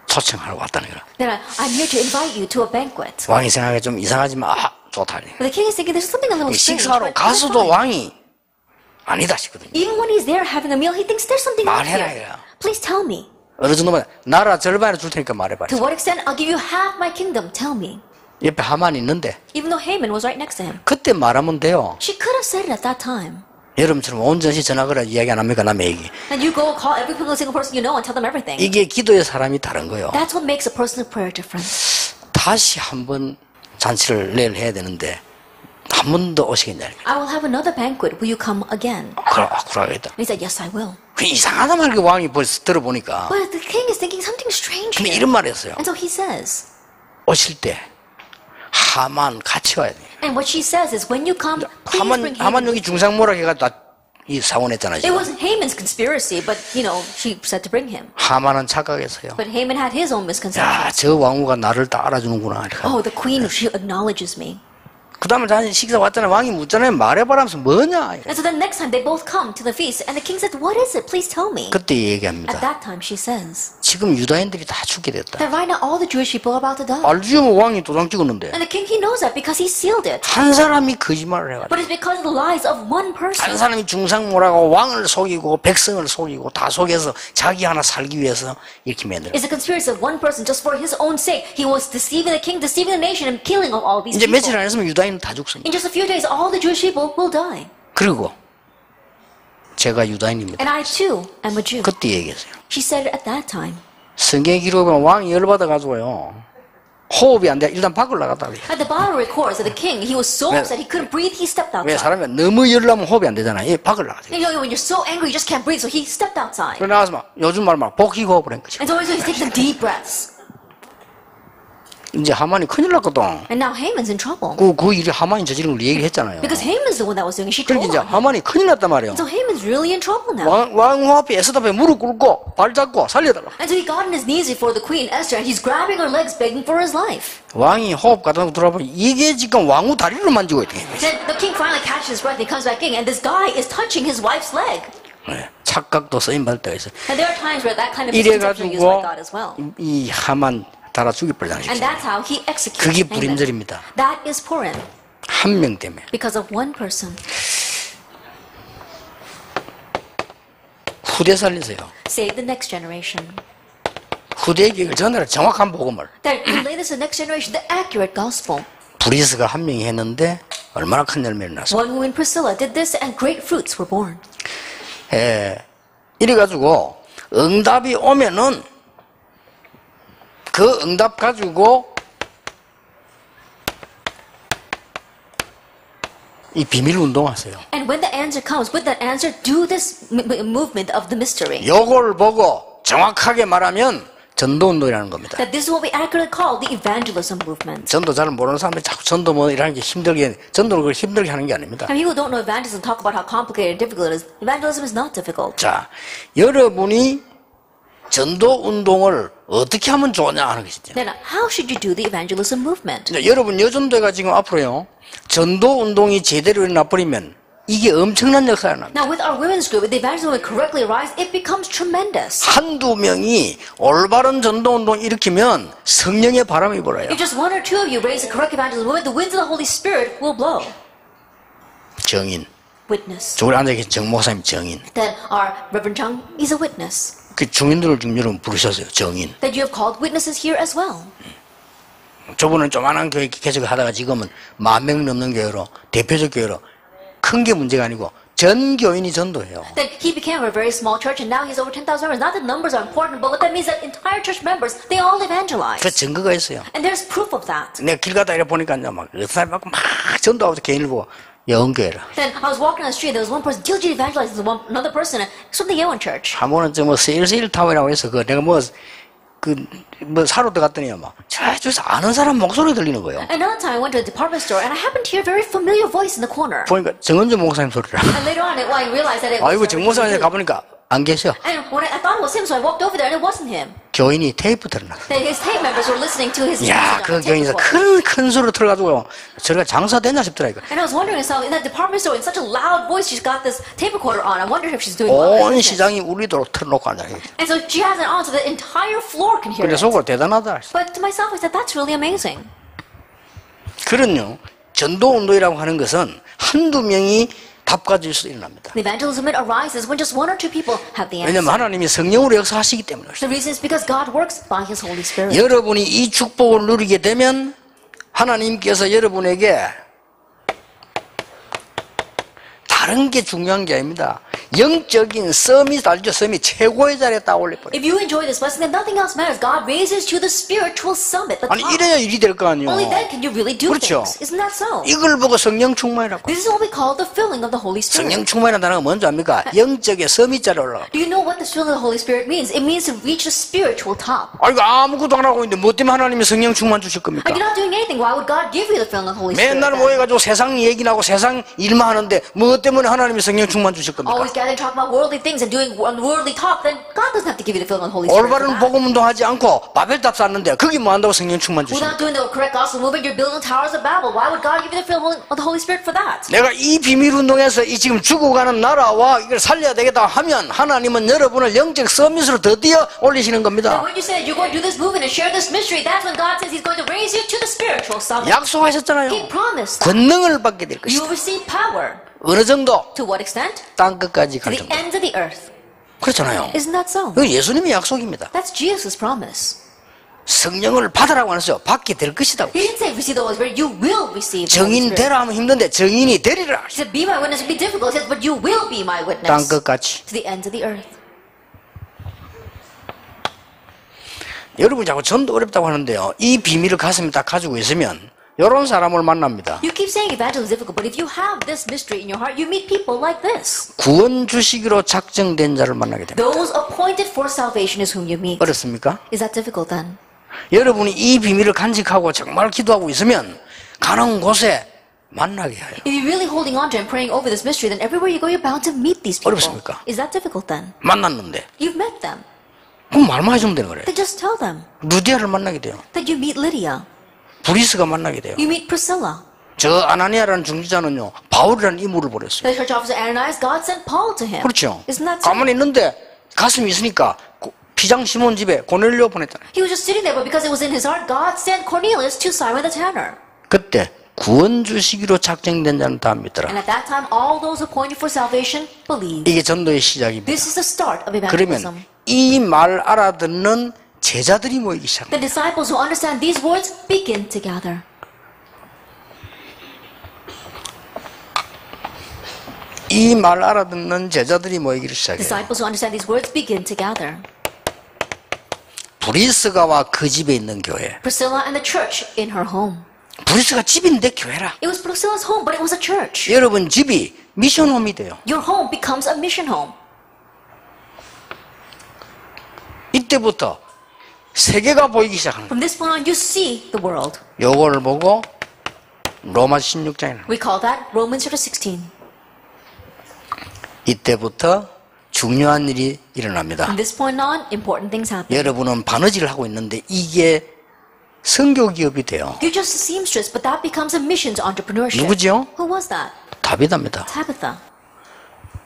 초청하러 왔다는 거라. Then I'm here to invite you to a banquet. 왕이 생각해 좀 이상하지만 좋다. But the king is thinking there's something a little strange. 식사하러 but that's 가서도 fine. 왕이 아니다 싶거든요. Even when he's there having a meal, he thinks there's something wrong 말해라, here. 이거야. Please tell me. 어느 정도면 나라 절반을 줄 테니까 말해봐. To what extent? I'll give you half my kingdom. Tell me. 옆에 하만이 있는데 Even though Haman was right next to him. 그때 말하면 돼요. She could have said it at that time. 여러분처럼 온 전시 전화 걸어 이야기 안 합니까? 남의 얘기. And you go call every single person you know and tell them everything. 이게 기도의 사람이 다른 거예요. That's what makes a person of prayer different. 다시 한번 잔치를 내일 해야 되는데 한 번 더 오시겠냐. I will have another banquet. Will you come again? 그러겠다. And he said, yes, I will. 이상하다 말그 왕이 벌써 들어보니까. But the king is thinking something strange 근데 here. 이런 말을 했어요. And so he says, 오실 때 하만 같이 와야 돼. and what she says is, when you come, please bring 하만 Haman. 여기 중상모략 해가지고 이 사원했잖아요. It was Haman's conspiracy, but, you know, she said to bring him. 하만은 착각했어요. But Haman had his own misconceptions. 야, 저 왕후가 나를 다 알아주는구나. Oh, the queen, she acknowledges me. 그 다음에 자기 식사 왔잖아요. 왕이 묻잖아요. 말해봐라 하면서 뭐냐. And so then next time they both come to the feast, and the king said, what is it? Please tell me. 그때 At 얘기합니다. that time she says, 지금 유다인들이 다 죽게 됐다. That right now all the Jewish people are about to die. 알지요? 뭐 왕이 도장 찍었는데. And the king, he knows that because he sealed it. 한 사람이 거짓말을 해가지고. But it's because of the lies of one person. 한 사람이 중상모라고 왕을 속이고 백성을 속이고 다 속여서 자기 하나 살기 위해서 이렇게 만들어. It's a conspiracy of one person just for his own sake. He was deceiving the king, deceiving the nation, and killing of all these 이제 people. 며칠 안 있으면 유다인은 다 죽습니다. In just a few days, all the Jewish people will die. 그리고 제가 유다인입니다. And I too am a Jew. 그때 얘기했어요. She said it at that time. 성경 기록에 왕이 열받아가지고요. 호흡이 안 돼. 일단 밖을 나갔다 그래요. At the Bible records that the king, he was so upset he couldn't breathe. He stepped 왜 outside. 사람이 너무 열나면 호흡이 안 되잖아요. 예, 밖을 나가죠. You know, when you're so angry, you just can't breathe. So he stepped outside. 그래 나가서 막 요즘 말 막 복희 호흡을 한 거죠. And so he's taking some deep breaths. 이제 하만이 큰일 났거든. And now Haman's in trouble. 그 일이 하만이 저지른 걸 얘기를 했잖아요. Because Haman's the one that was doing it. She told 그러니까 이제 him. 하만이 큰일 났단 말이에요. So Haman's really in trouble now. 왕후 앞에 에스더 앞에 무릎 꿇고 발 잡고 살려달라. And so he got on his knees before the queen Esther and he's grabbing her legs begging for his life. 왕이 호흡 갖다 놓고 돌아보니 이게 지금 왕후 다리를 만지고 있대. Then the king finally catches his breath and he comes back in and this guy is touching his wife's leg. 착각도 쓰임받을 때가 있어요. And there are times where that kind of misconception is used by God as well. 이 하만 달아 죽이버리잖아요. And that's how he executes 그게 Haman. 불임절입니다. That is Purim. 한 명 때문에. Because of one person. 후대 살리세요. Save the next generation. 후대에게 전하라 정확한 복음을. That relay this to the next generation, the accurate gospel. 브리스가 한 명이 했는데 얼마나 큰 열매를 낳았어. One woman, Priscilla, did this and great fruits were born. 이래가지고 응답이 오면은 그 응답 가지고 이 비밀 운동하세요. And when the answer comes, with that answer, do this movement of the mystery. 요걸 보고 정확하게 말하면 전도운동이라는 겁니다. That this is what we accurately call the evangelism movement. 전도 잘 모르는 사람들이 자꾸 전도 뭐 이라는 게 힘들게, 전도를 그걸 힘들게 하는 게 아닙니다. And people who don't know evangelism talk about how complicated and difficult it is. Evangelism is not difficult. 자, 여러분이 전도운동을 어떻게 하면 좋냐 하는 것이죠. Then how should you do the evangelism movement? 여러분 여전도가 지금 앞으로요, 전도운동이 제대로 일어나버리면 이게 엄청난 역사가 납니다. Now with our women's group, if the evangelism will correctly arise, it becomes tremendous. 한두 명이 올바른 전도운동 일으키면 성령의 바람이 불어요. If just one or two of you raise the correct evangelism movement, the winds of the Holy Spirit will blow. 정인. Witness. 저기 앉아계신 정 목사님 정인. Then our Reverend Chung is a witness. 그 중인들을 지금 여러분 부르셨어요. 정인. That you have called witnesses here as well. 저분은 조만한 교회 개척을 하다가 지금은 10,000명 넘는 교회로, 대표적 교회로 큰 게 문제가 아니고 전 교인이 전도해요. Then he became a very small church and now he has over 10,000 members. Not that numbers are important, but what that means is that entire church members, they all evangelize. 그 증거가 있어요. And there's proof of that. 내가 길 가다 이래 보니까 이제 막 사람 막 전도하고 개인을 보고 영교회라. Then I was walking on the street, there was one person diligently evangelizing another person. It's from the Yeowon church. 한 번은 저 뭐 세일 타워라고 해서 그 내가 뭐 사러 들어갔더니 막 저기서 아는 사람 목소리 들리는 거예요. Another time I went to a department store and I happened to hear a very familiar voice in the corner. 보니까 정은주 목사님 소리라. And later on, I realized that it was. 아이고 정 목사님 가보니까 안 계셔. And when I thought it was him, so I walked over there and it wasn't him. 교인이 테이프 틀어놨어. That his tape members were listening to his 야, message 그 on the tape 교인에서 recorder. 큰 소리로 틀어가지고 저희가 장사됐나 싶더라니까. And I was wondering, so in that department store, in such a loud voice, she's got this tape recorder on. I wondered if she's doing well. 온 시장이 울리도록 틀어놓고 앉아. And so she has it on so the entire floor can hear 그래 it. 속으로 대단하다. But to myself, I said, that's really amazing. 그런요, 전도운동이라고 하는 것은 한두 명이 답 가질 수 일어납니다. The evangelism arises when just one or two people have the answer. 왜냐면 하나님이 성령으로 역사하시기 때문에. The reason is because God works by His Holy Spirit. 여러분이 이 축복을 누리게 되면 하나님께서 여러분에게 다른 게 중요한 게 아닙니다. 영적인 서밋 알죠? 서밋 최고의 자리에 딱 올려버려요. If you enjoy this blessing, then nothing else matters. God raises you to the spiritual summit, the 아니 top. 이래야 일이 될 거 아니에요. Only then can you really do 그렇죠. things. Isn't that so? 이걸 보고 성령 충만이라고. This is what we call the filling of the Holy Spirit. 성령 충만이라는 단어가 뭔지 압니까? 영적의 서밋 자리에 올라가. Do you know what the filling of the Holy Spirit means? It means to reach the spiritual top. 아이고 아무것도 안 하고 있는데 뭐 때문에 하나님이 성령 충만 주실 겁니까? Like you're not doing anything. Why would God give you the filling of the Holy Spirit? 맨날 then? 모여가지고 세상 얘기나 하고 세상 일만 하는데 뭐 때문에 하나님이 성령 충만 주실 겁니까? Always gathering, talking about worldly things and doing unworldly talk, then God doesn't have to give you the filling of the Holy Spirit. for 올바른 that. 복음 운동하지 않고 바벨탑 쌓는데 거기 뭐 한다고 성령 충만 주십니까? Without doing the correct gospel movement, you're building towers of Babel. Why would God give you the filling of the Holy Spirit for that? 내가 이 비밀 운동에서 이 지금 죽어가는 나라와 이걸 살려야 되겠다 하면 하나님은 여러분을 영적 서밋으로 드디어 올리시는 And 겁니다. when you say that you're going to do this movement and share this mystery, that's when God says He's going to raise you to the spiritual summit. 약속하셨잖아요. He promised that. 권능을 받게 될 You 것이다. will receive power. 어느 정도? To what extent? 땅 끝까지 To 갈 the 정도. ends of the earth. 그렇잖아요. Isn't that so? 이거 예수님의 약속입니다. That's Jesus' promise. 성령을 받으라고 안 했어요. 받게 될 것이다. He didn't say receive the Holy Spirit. You will receive the Holy 정인 Spirit. 되라 하면 힘든데 정인이 되리라. He said, be my witness would be difficult. He said, but you will be my 땅 witness. 끝까지. To the ends of the earth. 여러분 자꾸 전도 어렵다고 하는데요. 이 비밀을 가슴에 딱 가지고 있으면 이런 사람을 만납니다. You keep saying evangelism is difficult, but if you have this mystery in your heart, you meet people like this. 구원 주시기로 작정된 자를 만나게 됩니다. Those appointed for salvation is whom you meet. 어렵습니까? Is that difficult then? 여러분이 이 비밀을 간직하고 정말 기도하고 있으면 가는 곳에 만나게 해요. If you're really holding on to and praying over this mystery, then everywhere you go, you're bound to meet these people. 어렵습니까? Is that difficult then? 만났는데 You've met them. 그럼 말만 해주면 되는 거래요. Then just tell them 루디아를 만나게 돼요. that you meet Lydia. 브리스가 만나게 돼요. You meet Priscilla. 저 아나니아라는 중지자는요 바울이라는 인물을 보냈어요. The church officer Ananias, God sent Paul to him. 그렇죠. Isn't that so? 가만히 있는데 가슴이 있으니까 피장 시몬 집에 고넬료 보냈잖아요. He was just sitting there, but because it was in his heart, God sent Cornelius to Simon the tanner. 그때 구원 주시기로 작정된 자는 다 믿더라. And at that time, all those appointed for salvation believed. 이게 전도의 시작입니다. This is the start of 그러면 evangelism. 이 말 알아듣는 제자들이 모이기 시작합니다. The disciples who understand these words begin to gather. 이 말 알아듣는 제자들이 모이기 시작해요. Disciples who understand these words begin to gather. 브리스가와 그 집에 있는 교회. Priscilla and the church in her home. 브리스가 집인데 교회라. It was Priscilla's home, but it was a church. 여러분 집이 미션홈이 돼요. Your home becomes a mission home. 이때부터 세계가 보이기 시작하는 거예요. From this point on, you see the world. 요걸 보고 로마 16장에 We call that Romans chapter 16. 이때부터 중요한 일이 일어납니다. From this point on, important things happen. 여러분은 바느질을 하고 있는데 이게 선교 기업이 돼요. You're just a seamstress, but that becomes a missions entrepreneurship. 누구죠? Who was that? 다비다입니다. Tabitha.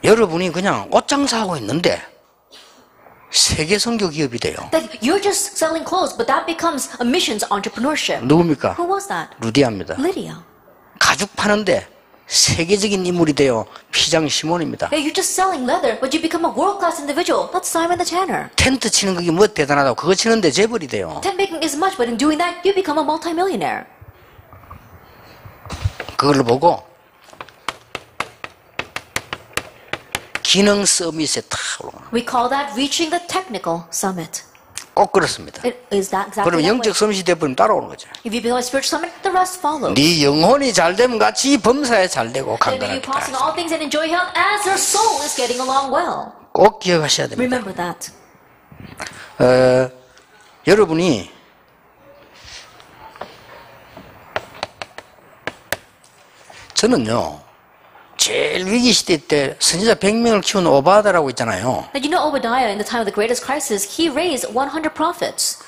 여러분이 그냥 옷장사하고 있는데 세계 선교 기업이 돼요. That you're just selling clothes, but that becomes a missions entrepreneurship. 누굽니까? Who was that? 루디아입니다. Lydia. 가죽 파는데 세계적인 인물이 돼요. 피장 시몬입니다. Yeah, you're just selling leather, but you become a world-class individual. That's Simon the tanner. 텐트 치는 그게 뭐 대단하다고 그거 치는데 재벌이 돼요. Tent making is much, but in doing that, you become a multimillionaire. 그걸 보고 기능 서밋에 탁 올라가는 We call that reaching the technical summit. 꼭 그렇습니다. It is that exactly 그러면 that way. 영적 서밋이 돼버리면 따라오는 거죠. If you become a spiritual summit, the rest follows. 네 영혼이 잘 되면 같이 범사에 잘 되고 Then may you 강건하게 prosper in 다. all things and enjoy health as your soul is getting along well. 꼭 기억하셔야 됩니다. Remember that. 여러분이 저는요 제일 위기 시대 때 선지자 100명을 키운 오바다라고 있잖아요. Now, you know Obadiah, in the time of the greatest crisis, he raised 100 prophets.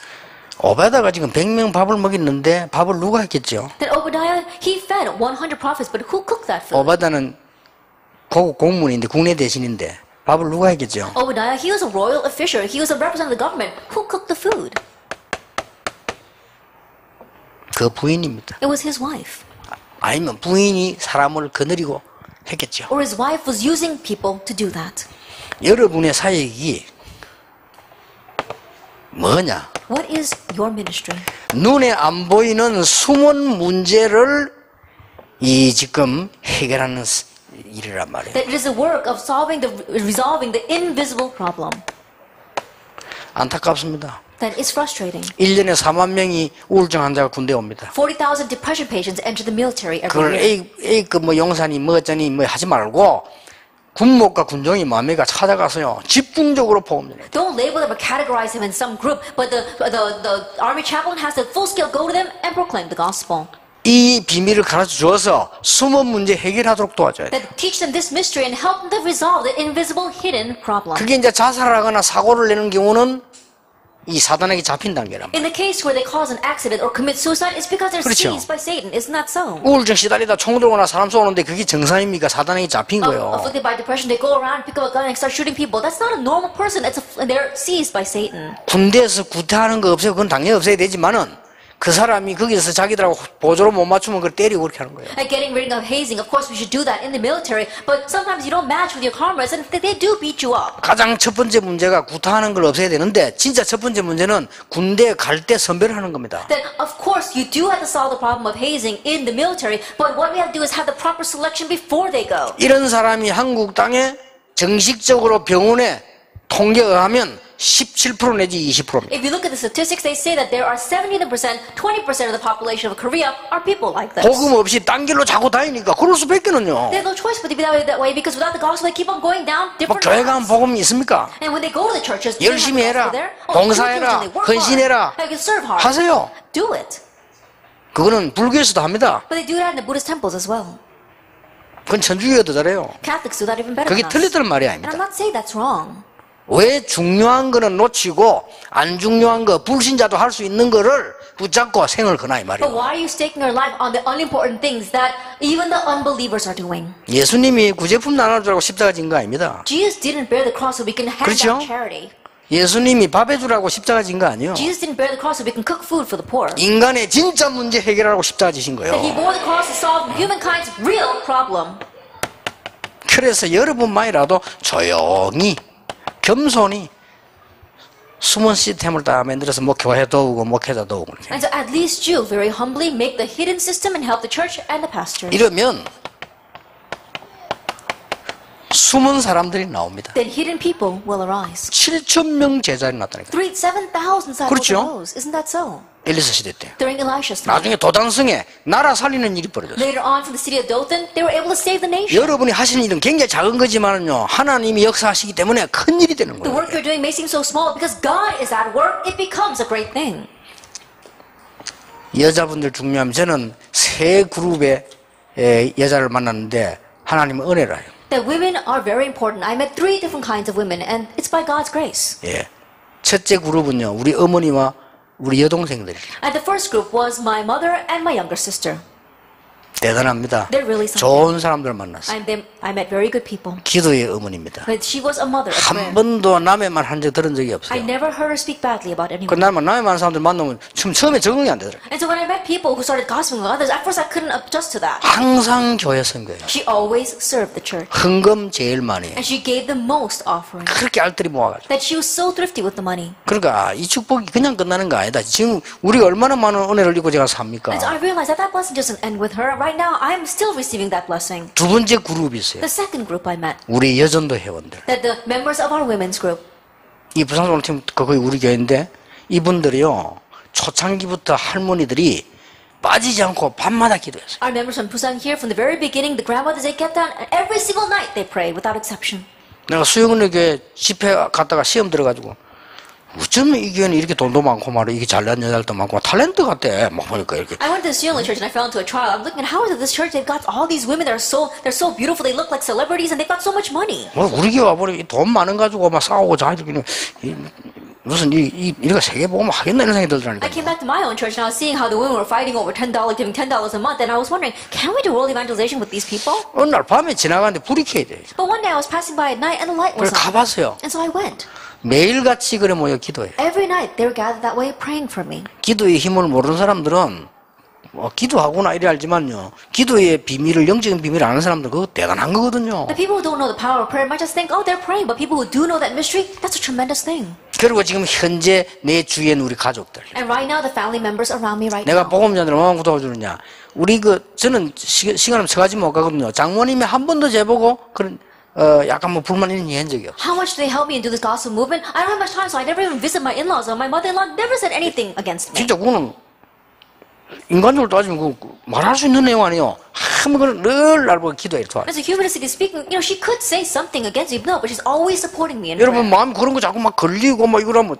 오바다가 지금 100명 밥을 먹였는데 밥을 누가 했겠죠? Then Obadiah, he fed 100 prophets, but who cooked that food? 오바다는 고국 공무원인데 국내 대신인데 밥을 누가 했겠죠? Obadiah, he was a royal official. He was a representative of the government. Who cooked the food? 그 부인입니다. It was his wife. 아니면 부인이 사람을 거느리고 했겠죠. Or his wife was using people to do that. 여러분의 사역이 뭐냐? What is your ministry? 눈에 안 보이는 숨은 문제를 이 지금 해결하는 일이란 말이에요. That it is the work of resolving the invisible problem. 안타깝습니다. That is frustrating. 1년에 4만 명이 우울증 환자가 군대에 옵니다. 40,000 depression patients enter the military every 그걸 year. A급 뭐 용산이 뭐 어쩌니 뭐 하지 말고 군목과 군종이 마음에가 찾아가서요 집중적으로 포함되네. Don't label them or categorize them in some group, but the army chaplain has to full scale go to them and proclaim the gospel. 이 비밀을 가르쳐 주어서 숨은 문제 해결하도록 도와줘야 돼. That teach them this mystery and help them to resolve the invisible hidden problem. 그게 이제 자살하거나 사고를 내는 경우는 이 사단에게 잡힌 단계란 말이에요. In the case where they cause an accident or commit suicide, it's because they're 그렇죠. seized by Satan. Isn't that so? 우울증 시달리다 총 들거나 사람 쏘는데 그게 정상입니까? 사단에게 잡힌 거예요. Afflicted by depression, they go around, pick up a gun, and start shooting people. That's not a normal person. They're seized by Satan. 군대에서 구타하는 거 없어요. 그건 당연히 없어야 되지만은 그 사람이 거기서 자기들하고 보조로 못 맞추면 그걸 때리고 그렇게 하는 거예요. Like getting rid of hazing, of course we should do that in the military, but sometimes you don't match with your comrades and they do beat you up. 가장 첫 번째 문제가 구타하는 걸 없애야 되는데 진짜 첫 번째 문제는 군대에 갈 때 선별을 하는 겁니다. Then of course you do have to solve the problem of hazing in the military, but what we have to do is have the proper selection before they go. 이런 사람이 한국 땅에 정식적으로 병원에 통계에 의하면 17% 내지 20%입니다. If you look at the statistics, they say that there are 70%, 20% of the population of Korea are people like this. 복음 없이 딴 길로 자꾸 다니니까 그럴 수밖에는요. They have no choice but to be that way because without the gospel, they keep on going down 뭐 different 교회 가면 paths. 복음이 있습니까? And when they go to the churches, they have 열심히 the 해라. gospel there. 봉사해라. Do diligently, work 헌신해라. hard. You can serve hard. 하세요. Do it. 그거는 불교에서도 합니다. But they do that in the Buddhist temples as well. 그건 천주교가 더 잘해요. Catholics do that even better 그게 than us. 틀렸다는 말이 And I'm 아닙니다. not saying that's wrong. 왜 중요한 거는 놓치고 안 중요한 거 불신자도 할 수 있는 거를 붙잡고 생을 거나 이 But 말이에요. why are you staking your life on the unimportant things that even the unbelievers are doing? 예수님이 구제품 나눠주라고 십자가 진 거 아닙니다. Jesus didn't bear the cross so we can hand 그렇죠? out charity. 예수님이 밥 해주라고 십자가 진 거 아니에요. Jesus didn't bear the cross so we can cook food for the poor. 인간의 진짜 문제 해결하라고 십자가 지신 That he 거예요. bore the cross to solve humankind's real problem. 그래서 여러분만이라도 조용히 겸손히 숨은 시스템을 다 만들어서 목회와 도우고 목회자 도우고 이렇게. And so at least you very humbly make the hidden system and help the church and the pastors. 이러면 숨은 사람들이 나옵니다. Then hidden people will arise. 7,000명 제자리 나타나니까. 7,000 disciples 그렇죠. arose. Isn't that so? 엘리사 시대 때. During Elisha's time. 나중에 도당성에 나라 살리는 일이 벌어졌어요. Later on from the city of Dothan, they were able to save the nation. 여러분이 하시는 일은 굉장히 작은 거지만은요, 하나님이 역사하시기 때문에 큰 일이 되는 The 거예요. work you're doing may seem so small, but because God is at work, it becomes a great thing. 여자분들 중요하면 저는 세 그룹의 여자를 만났는데 하나님은 은혜라 해요. That women are very important. I met 3 different kinds of women, and it's by God's grace. 예. 첫째 그룹은요, 우리 어머니와 우리 여동생들이 And the first group was my mother and my younger sister. 대단합니다. They're really something. 좋은 사람들 만났어요. I met very good people. 기도의 어머니입니다. But she was a mother of prayer. 한 번도 남의 말 한 적 들은 적이 I 없어요. never heard her speak badly about 그 anyone. 남의 말 사람들 만나면 처음에 적응이 안 되더라고요. And so when I met people who started gossiping with others, at first I couldn't adjust to that. 항상 교회 선거예요. She always served the church. 헌금 제일 많이 해요. And she gave the most offering. 그렇게 알뜰히 모아가지고. That she was so thrifty with the money. 그러니까 이 축복이 그냥 끝나는 거 아니다. 지금 우리가 얼마나 많은 은혜를 입고 제가 삽니까? And so I realized that that blessing doesn't end with her. Right now, I'm still receiving that blessing. 두 번째 그룹이 있어요. The second group I met, 우리 여전도 회원들. that the members of our women's group, 이 부산송팀 거의 우리 교회인데 이분들이요. 초창기부터 할머니들이 빠지지 않고 밤마다 기도했어요. our members from Busan here, from the very beginning, the grandmothers, they get down and every single night they prayed without exception. 내가 수영은혜 교회 집회 갔다가 시험 들어가지고 어쩌면 이 교회는 이렇게 돈도 많고 말이야. 이게 잘난 여자들도 많고 탤런트 같대. 막 보니까 이렇게. I went to the Seoul Church and I fell into a trial. I'm looking at how is it this church? They've got all these women that are they're so beautiful. They look like celebrities and they've got so much money. 뭐 우리 교회 와보니 돈 많은 가지고 막 싸우고 자기들끼리 무슨 이거 세계 보면 하겠나 이런 생각이 들더라니까. I came back to my own church and I was seeing how the women were fighting over $10, giving $10 a month, and I was wondering, can we do world evangelization with these people? 어느 날 밤에 지나가는데 불이 켜야 돼. But one day I was passing by at night and the light was 그래서 on. 가봤어요. And so I went. 매일같이 그래 모여 기도해. Every night they were gathered that way praying for me. 기도의 힘을 모르는 사람들은 기도하구나 이래 알지만요. 기도의 비밀을 영적인 비밀을 아는 사람들 그거 대단한 거거든요. The people who don't know the power of prayer might just think, oh, they're praying. But people who do know that mystery, that's a tremendous thing. 그리고 지금 현재 내 주위엔 우리 가족들. And right now, the family members around me right 내가 now. 복음자들 얼마나 구도해주느냐. 우리 저는 시간을 저가지 못 가거든요. 장모님이 한 번도 제보고 그런 약간 뭐 불만 있는 얘기 한 적이 없어요. How much do they help me and do this gospel movement? I don't have much time, so I never even visit my in-laws. Or my mother-in-law never said anything against me. 진짜 그거는 인간적으로 따지면 말할 수 있는 내용 아니에요. 한번 늘 날 보고 기도해 좋아요. As a humanistically speaking, she could say something against me, no, but she's always supporting me in 여러분 prayer. 마음 그런 거 자꾸 막 걸리고 막 이러면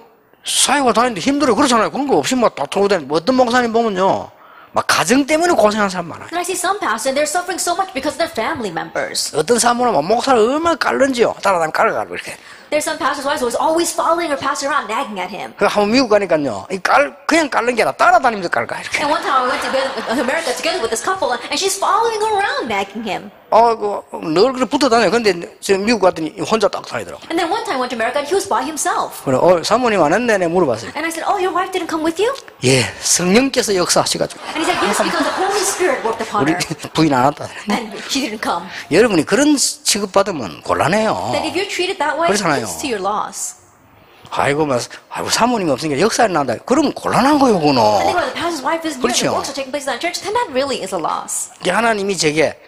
사회가 다니는데 힘들어요. 그렇잖아요. 그런 거 없이 막 다투고 다니고 어떤 목사님 보면요. 막 가정 때문에 고생하는 사람 많아요. And I see some pastors, and they're suffering so much because of their family members. 어떤 사람은 막 목사를 얼마나 깔는지요. 따라다니면 깔아가고 이렇게. There's some pastors' wives who is always following her pastor around, nagging at him. 그 한번 미국 가니까요. 그냥 깔는 게 아니라 따라다니면서 깔까 이렇게. And one time I went to America together with this couple, and she's following around, nagging him. 늘 그렇게 붙어 다녀요. 근데 지금 미국 갔더니 혼자 딱 다니더라고. And then one time I went to America, and he was by himself. 그래, 사모님 안 했네? 내가 물어봤어요. And I said, "Oh, your wife didn't come with you?" 예, 성령께서 역사하셔가지고. And he said, "Yes, because the Holy Spirit worked upon 우리 her, 부인 안 왔다. and she didn't come." 여러분이 그런 취급받으면 곤란해요. That if you're treated that way, it 그렇잖아요. leads to your loss. 아이고 사모님이 없으니까 역사를 난다. 그러면 곤란한 거예요, 그거는. I think when the pastor's wife is near, 그렇죠. the works are taking place in our church, then that really is a loss. 하나님이 제게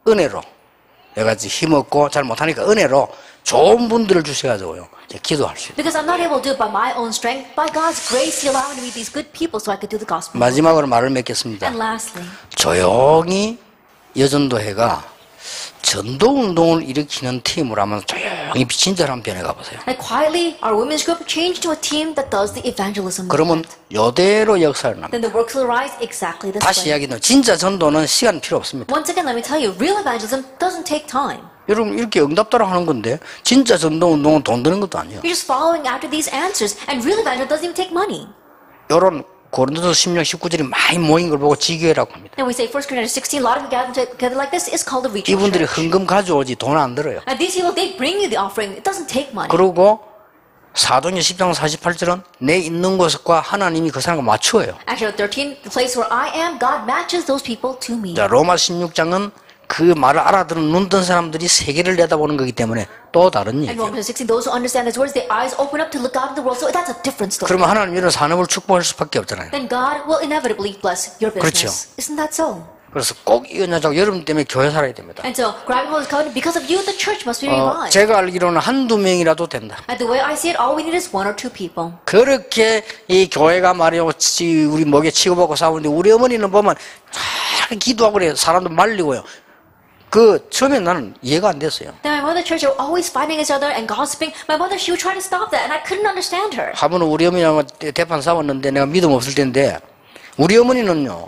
은혜로 내가 힘없고 잘 못하니까 은혜로 좋은 분들을 주셔가지고요. 이제 기도할 수 있어요. Because I'm not able to do it by my own strength. By God's grace, He allowed me to meet these good people so I could do the gospel. 마지막으로 말을 맺겠습니다. And lastly, 조용히 여전도회가 전도운동을 일으키는 팀으로 하면 조용히 친절한 변해가 보세요. like quietly, our women's group changed to a team that does the evangelism. 그러면 요대로 역사를 납니다. Then the works will arise exactly this 다시 way. 이야기는 진짜 전도는 시간 필요 없습니다. Once again, let me tell you, real evangelism doesn't take time. 여러분 이렇게 응답따라 하는 건데 진짜 전도운동은 돈 드는 것도 아니에요. You're just following after these answers, and real evangelism doesn't even take money. 요런 고린도서 16, 19절이 많이 모인 걸 보고 지교회라고 합니다. And we say 1 Corinthians 16, a lot of them gathered together like this is called a regional 이분들이 church. 헌금 가져오지 돈 안 들어요. And these people, they bring you the offering. It doesn't take money. 그리고 사도행전 10장 48절은 내 있는 곳과 하나님이 그 사람과 맞추어요. Actually, 13, the place where I am, God matches those people to me. 자, 로마 16장은 그 말을 알아들은 눈뜬 사람들이 세계를 내다보는 거기 때문에 또 다른 And 얘기예요. Romans 16, those who understand these words, their eyes open up to look out in the world. So that's a different story. 그러면 하나님 이런 산업을 축복할 수밖에 없잖아요. Then God will inevitably bless your business. 그렇죠. Isn't that so? 그래서 꼭 이어나자고 여러분 때문에 교회 살아야 됩니다. And so, grabbing hold of this covenant, because of you, the church must be revived. 제가 알기로는 한두 명이라도 된다. And the way I see it, all we need is one or two people. 그렇게 이 교회가 말이요 우리 목에 치고받고 싸우는데 우리 어머니는 보면 잘 기도하고 그래요. 사람도 말리고요. 처음에 나는 이해가 안 됐어요. Then my mother church, they were always fighting each other and gossiping. My mother, she would try to stop that, and I couldn't understand her. 한 번은 우리 어머니하고 대판 싸웠는데 내가 믿음 없을 때인데 우리 어머니는요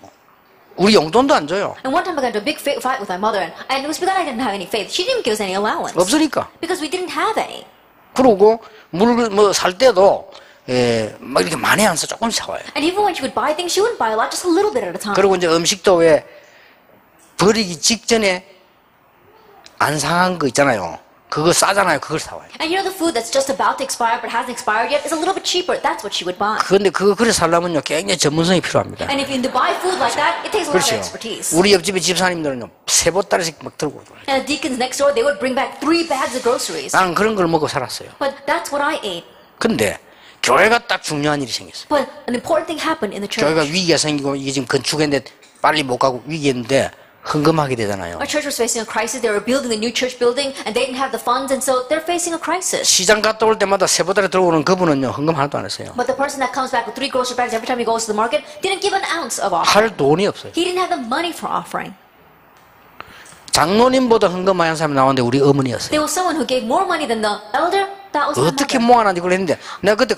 우리 용돈도 안 줘요. And one time I got into a big fight with my mother, and it was because I didn't have any faith. She didn't give us any allowance. 없으니까. Because we didn't have any. 그러고 물 살 때도 막 이렇게 많이 안 사 조금씩 사와요. And even when she would buy things, she wouldn't buy a lot, just a little bit at a time. 그리고 이제 음식도 왜 버리기 직전에 안 상한 거 있잖아요. 그거 싸잖아요. 그걸 사와요. And you know the food that's just about to expire but hasn't expired yet is a little bit cheaper. That's what she would buy. 그런데 그래 살려면요 굉장히 전문성이 필요합니다. And if you need to buy food like that, it takes a lot of 그렇죠. expertise. 우리 옆집의 집사님들은요 세 보따리씩 막 들고 오고. And the deacons next door, they would bring back 3 bags of groceries. 나는 그런 걸 먹고 살았어요. But that's what I ate. 근데 교회가 딱 중요한 일이 생겼어요. But an important thing happened in the 교회가 church. 위기가 생기고 이게 지금 건축했는데 빨리 못 가고 위기인데 헌금하게 되잖아요. Our church was facing a crisis. They were building a new church building, and they didn't have the funds, and so they're facing a crisis. 시장 갔다 올 때마다 세 보따리 들어오는 그분은요 헌금 하나도 안 했어요. But the person that comes back with 3 grocery bags every time he goes to the market didn't give an ounce of offering. 할 돈이 없어요. He didn't have the money for offering. 장로님보다 헌금 많이 한 사람이 나왔는데 우리 어머니였어요. There was someone who gave more money than the elder. That was my 어떻게 mother. 모아놨지 그걸 했는데 내가 그때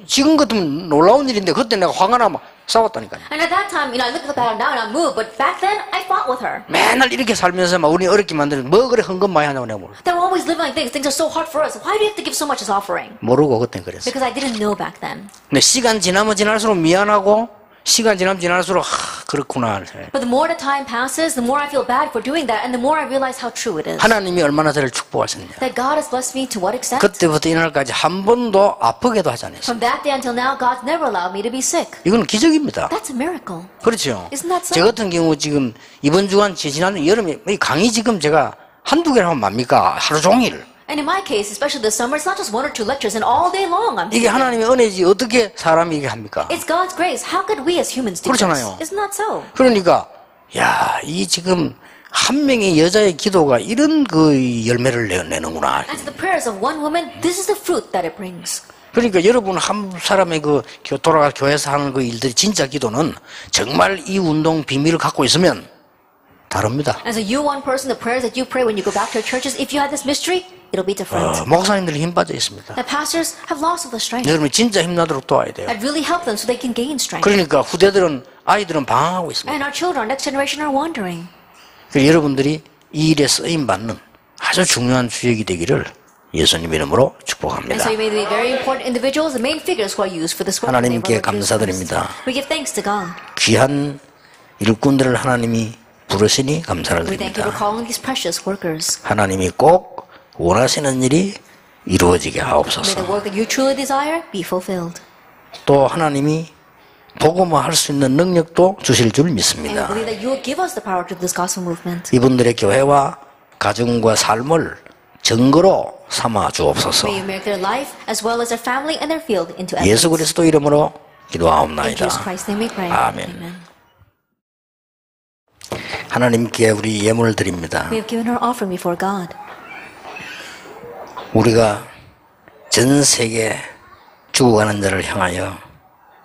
지금 같으면 놀라운 일인데 그때 내가 화가 나면 싸웠다니까요. And at that time, I look back now and I move, but back then I fought with her. 맨날 이렇게 살면서 막 우리 어렵게 만드는 뭐 그래 헌금 많이 하냐고 내가 They were always living like this. Things are so hard for us. Why do you have to give so much as offering? 모르고 그때 그랬어. Because I didn't know back then. 근데 시간 지나면 지날수록 미안하고 시간 지나면 지날수록 그렇구나. But the more the time passes, the more I feel bad for doing that, and the more I realize how true it is. 하나님이 얼마나 저를 축복하셨냐. That God has blessed me to what extent? 그때부터 이날까지 한 번도 아프게도 하지 않았어요. From that day until now, God's never allowed me to be sick. 이건 기적입니다. That's a miracle. 그렇죠. Isn't that so? 저 같은 경우 지금 이번 주간 지난 여름에 이 강의 지금 제가 한두 개를 하면 맙니까? 하루 종일. And in my case, especially this summer, it's not just 1 or 2 lectures, and all day long I'm 이게 speaking. 하나님의 은혜지 어떻게 사람이 이게 합니까? It's God's grace. How could we as humans do this? 그렇잖아요. Isn't that so? 그러니까 야, 이 지금 한 명의 여자의 기도가 이런 그 열매를 내는구나. As the prayers of one woman, this is the fruit that it brings. 그러니까 여러분 한 사람의 돌아가 교회에서 하는 그 일들이 진짜 기도는 정말 이 운동 비밀을 갖고 있으면 다릅니다. And so you, one person, the prayers that you pray when you go back to your churches, if you have this mystery, it'll be different. 목사님들이 힘 빠져 있습니다. The pastors have lost all the strength. 여러분이 진짜 힘나도록 도와야 돼요. That really help them so they can gain strength. 그러니까 아이들은 방황하고 있습니다. And our children, next generation, are wandering. 그래서 여러분들이 이 일에 쓰임받는 아주 중요한 주역이 되기를 예수님 이름으로 And 축복합니다. so you may be very important individuals, the main figures who are used for this work. 하나님께 감사드립니다. We give thanks to God. 귀한 일꾼들을 하나님이 부르시니 감사를 We thank you for 드립니다. calling these precious workers. 하나님이 꼭 원하시는 일이 이루어지게 May 하옵소서. the work that you truly desire be fulfilled. 또 하나님이 복음화 할 수 있는 능력도 주실 줄 And we 믿습니다. believe that you will give us the power to do this gospel movement. 이분들의 교회와 가정과 삶을 증거로 삼아 주옵소서. May you make their life as well as their family and their field into 예수 evidence. 그리스도 이름으로 In 기도하옵나이다. Jesus Christ's name we pray. 아멘. 하나님께 우리 예물을 드립니다. We have given our offering before God. 우리가 전 세계 죽어가는 자를 향하여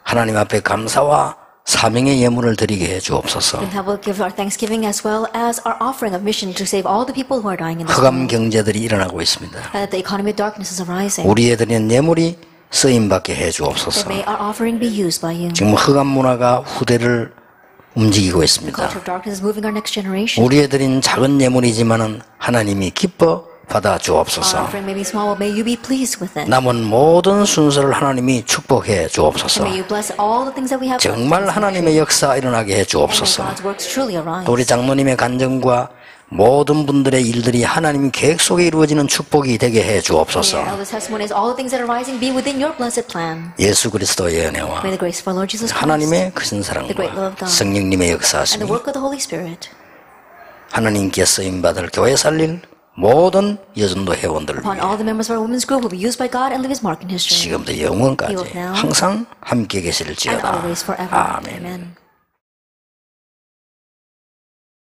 하나님 앞에 감사와 사명의 예물을 드리게 해 주옵소서. And have will give our thanksgiving as well as our offering of mission to save all the people who are dying in this 흑암 world. 경제들이 일어나고 있습니다. That the economy of darkness is arising. 우리에 드리는 예물이 쓰임 받게 해 주옵소서. That may our offering be used by you. 지금 흑암 문화가 후대를 움직이고 있습니다. Culture of darkness is moving our next generation. 우리에 드린 작은 예물이지만은 하나님이 기뻐 받아 Our 주옵소서. offering may be small, but may you be pleased with it. 남은 모든 순서를 하나님이 축복해 And 주옵소서. may you bless all the things that we have. 정말 하나님의 역사 일어나게 해 And may 주옵소서. God's works truly arise. 또 우리 장로님의 간증과 모든 분들의 일들이 하나님 계획 속에 이루어지는 축복이 되게 해 May 주옵소서. our elders' testimonies, all the things that are rising, be within your blessed plan. 예수 그리스도의 은혜와 May the grace of our Lord Jesus Christ 하나님의 크신 the great love of 사랑과 God, 성령님의 and 역사하심이 the work of the Holy Spirit 하나님께 쓰임받을 교회 살릴 모든 여전도 회원들을 upon 위해 all the members of our women's group will be used by God and leave his mark in history. 지금부터 영원까지 He will now 항상 함께 and 계실지어다. always forever. 아멘. Amen.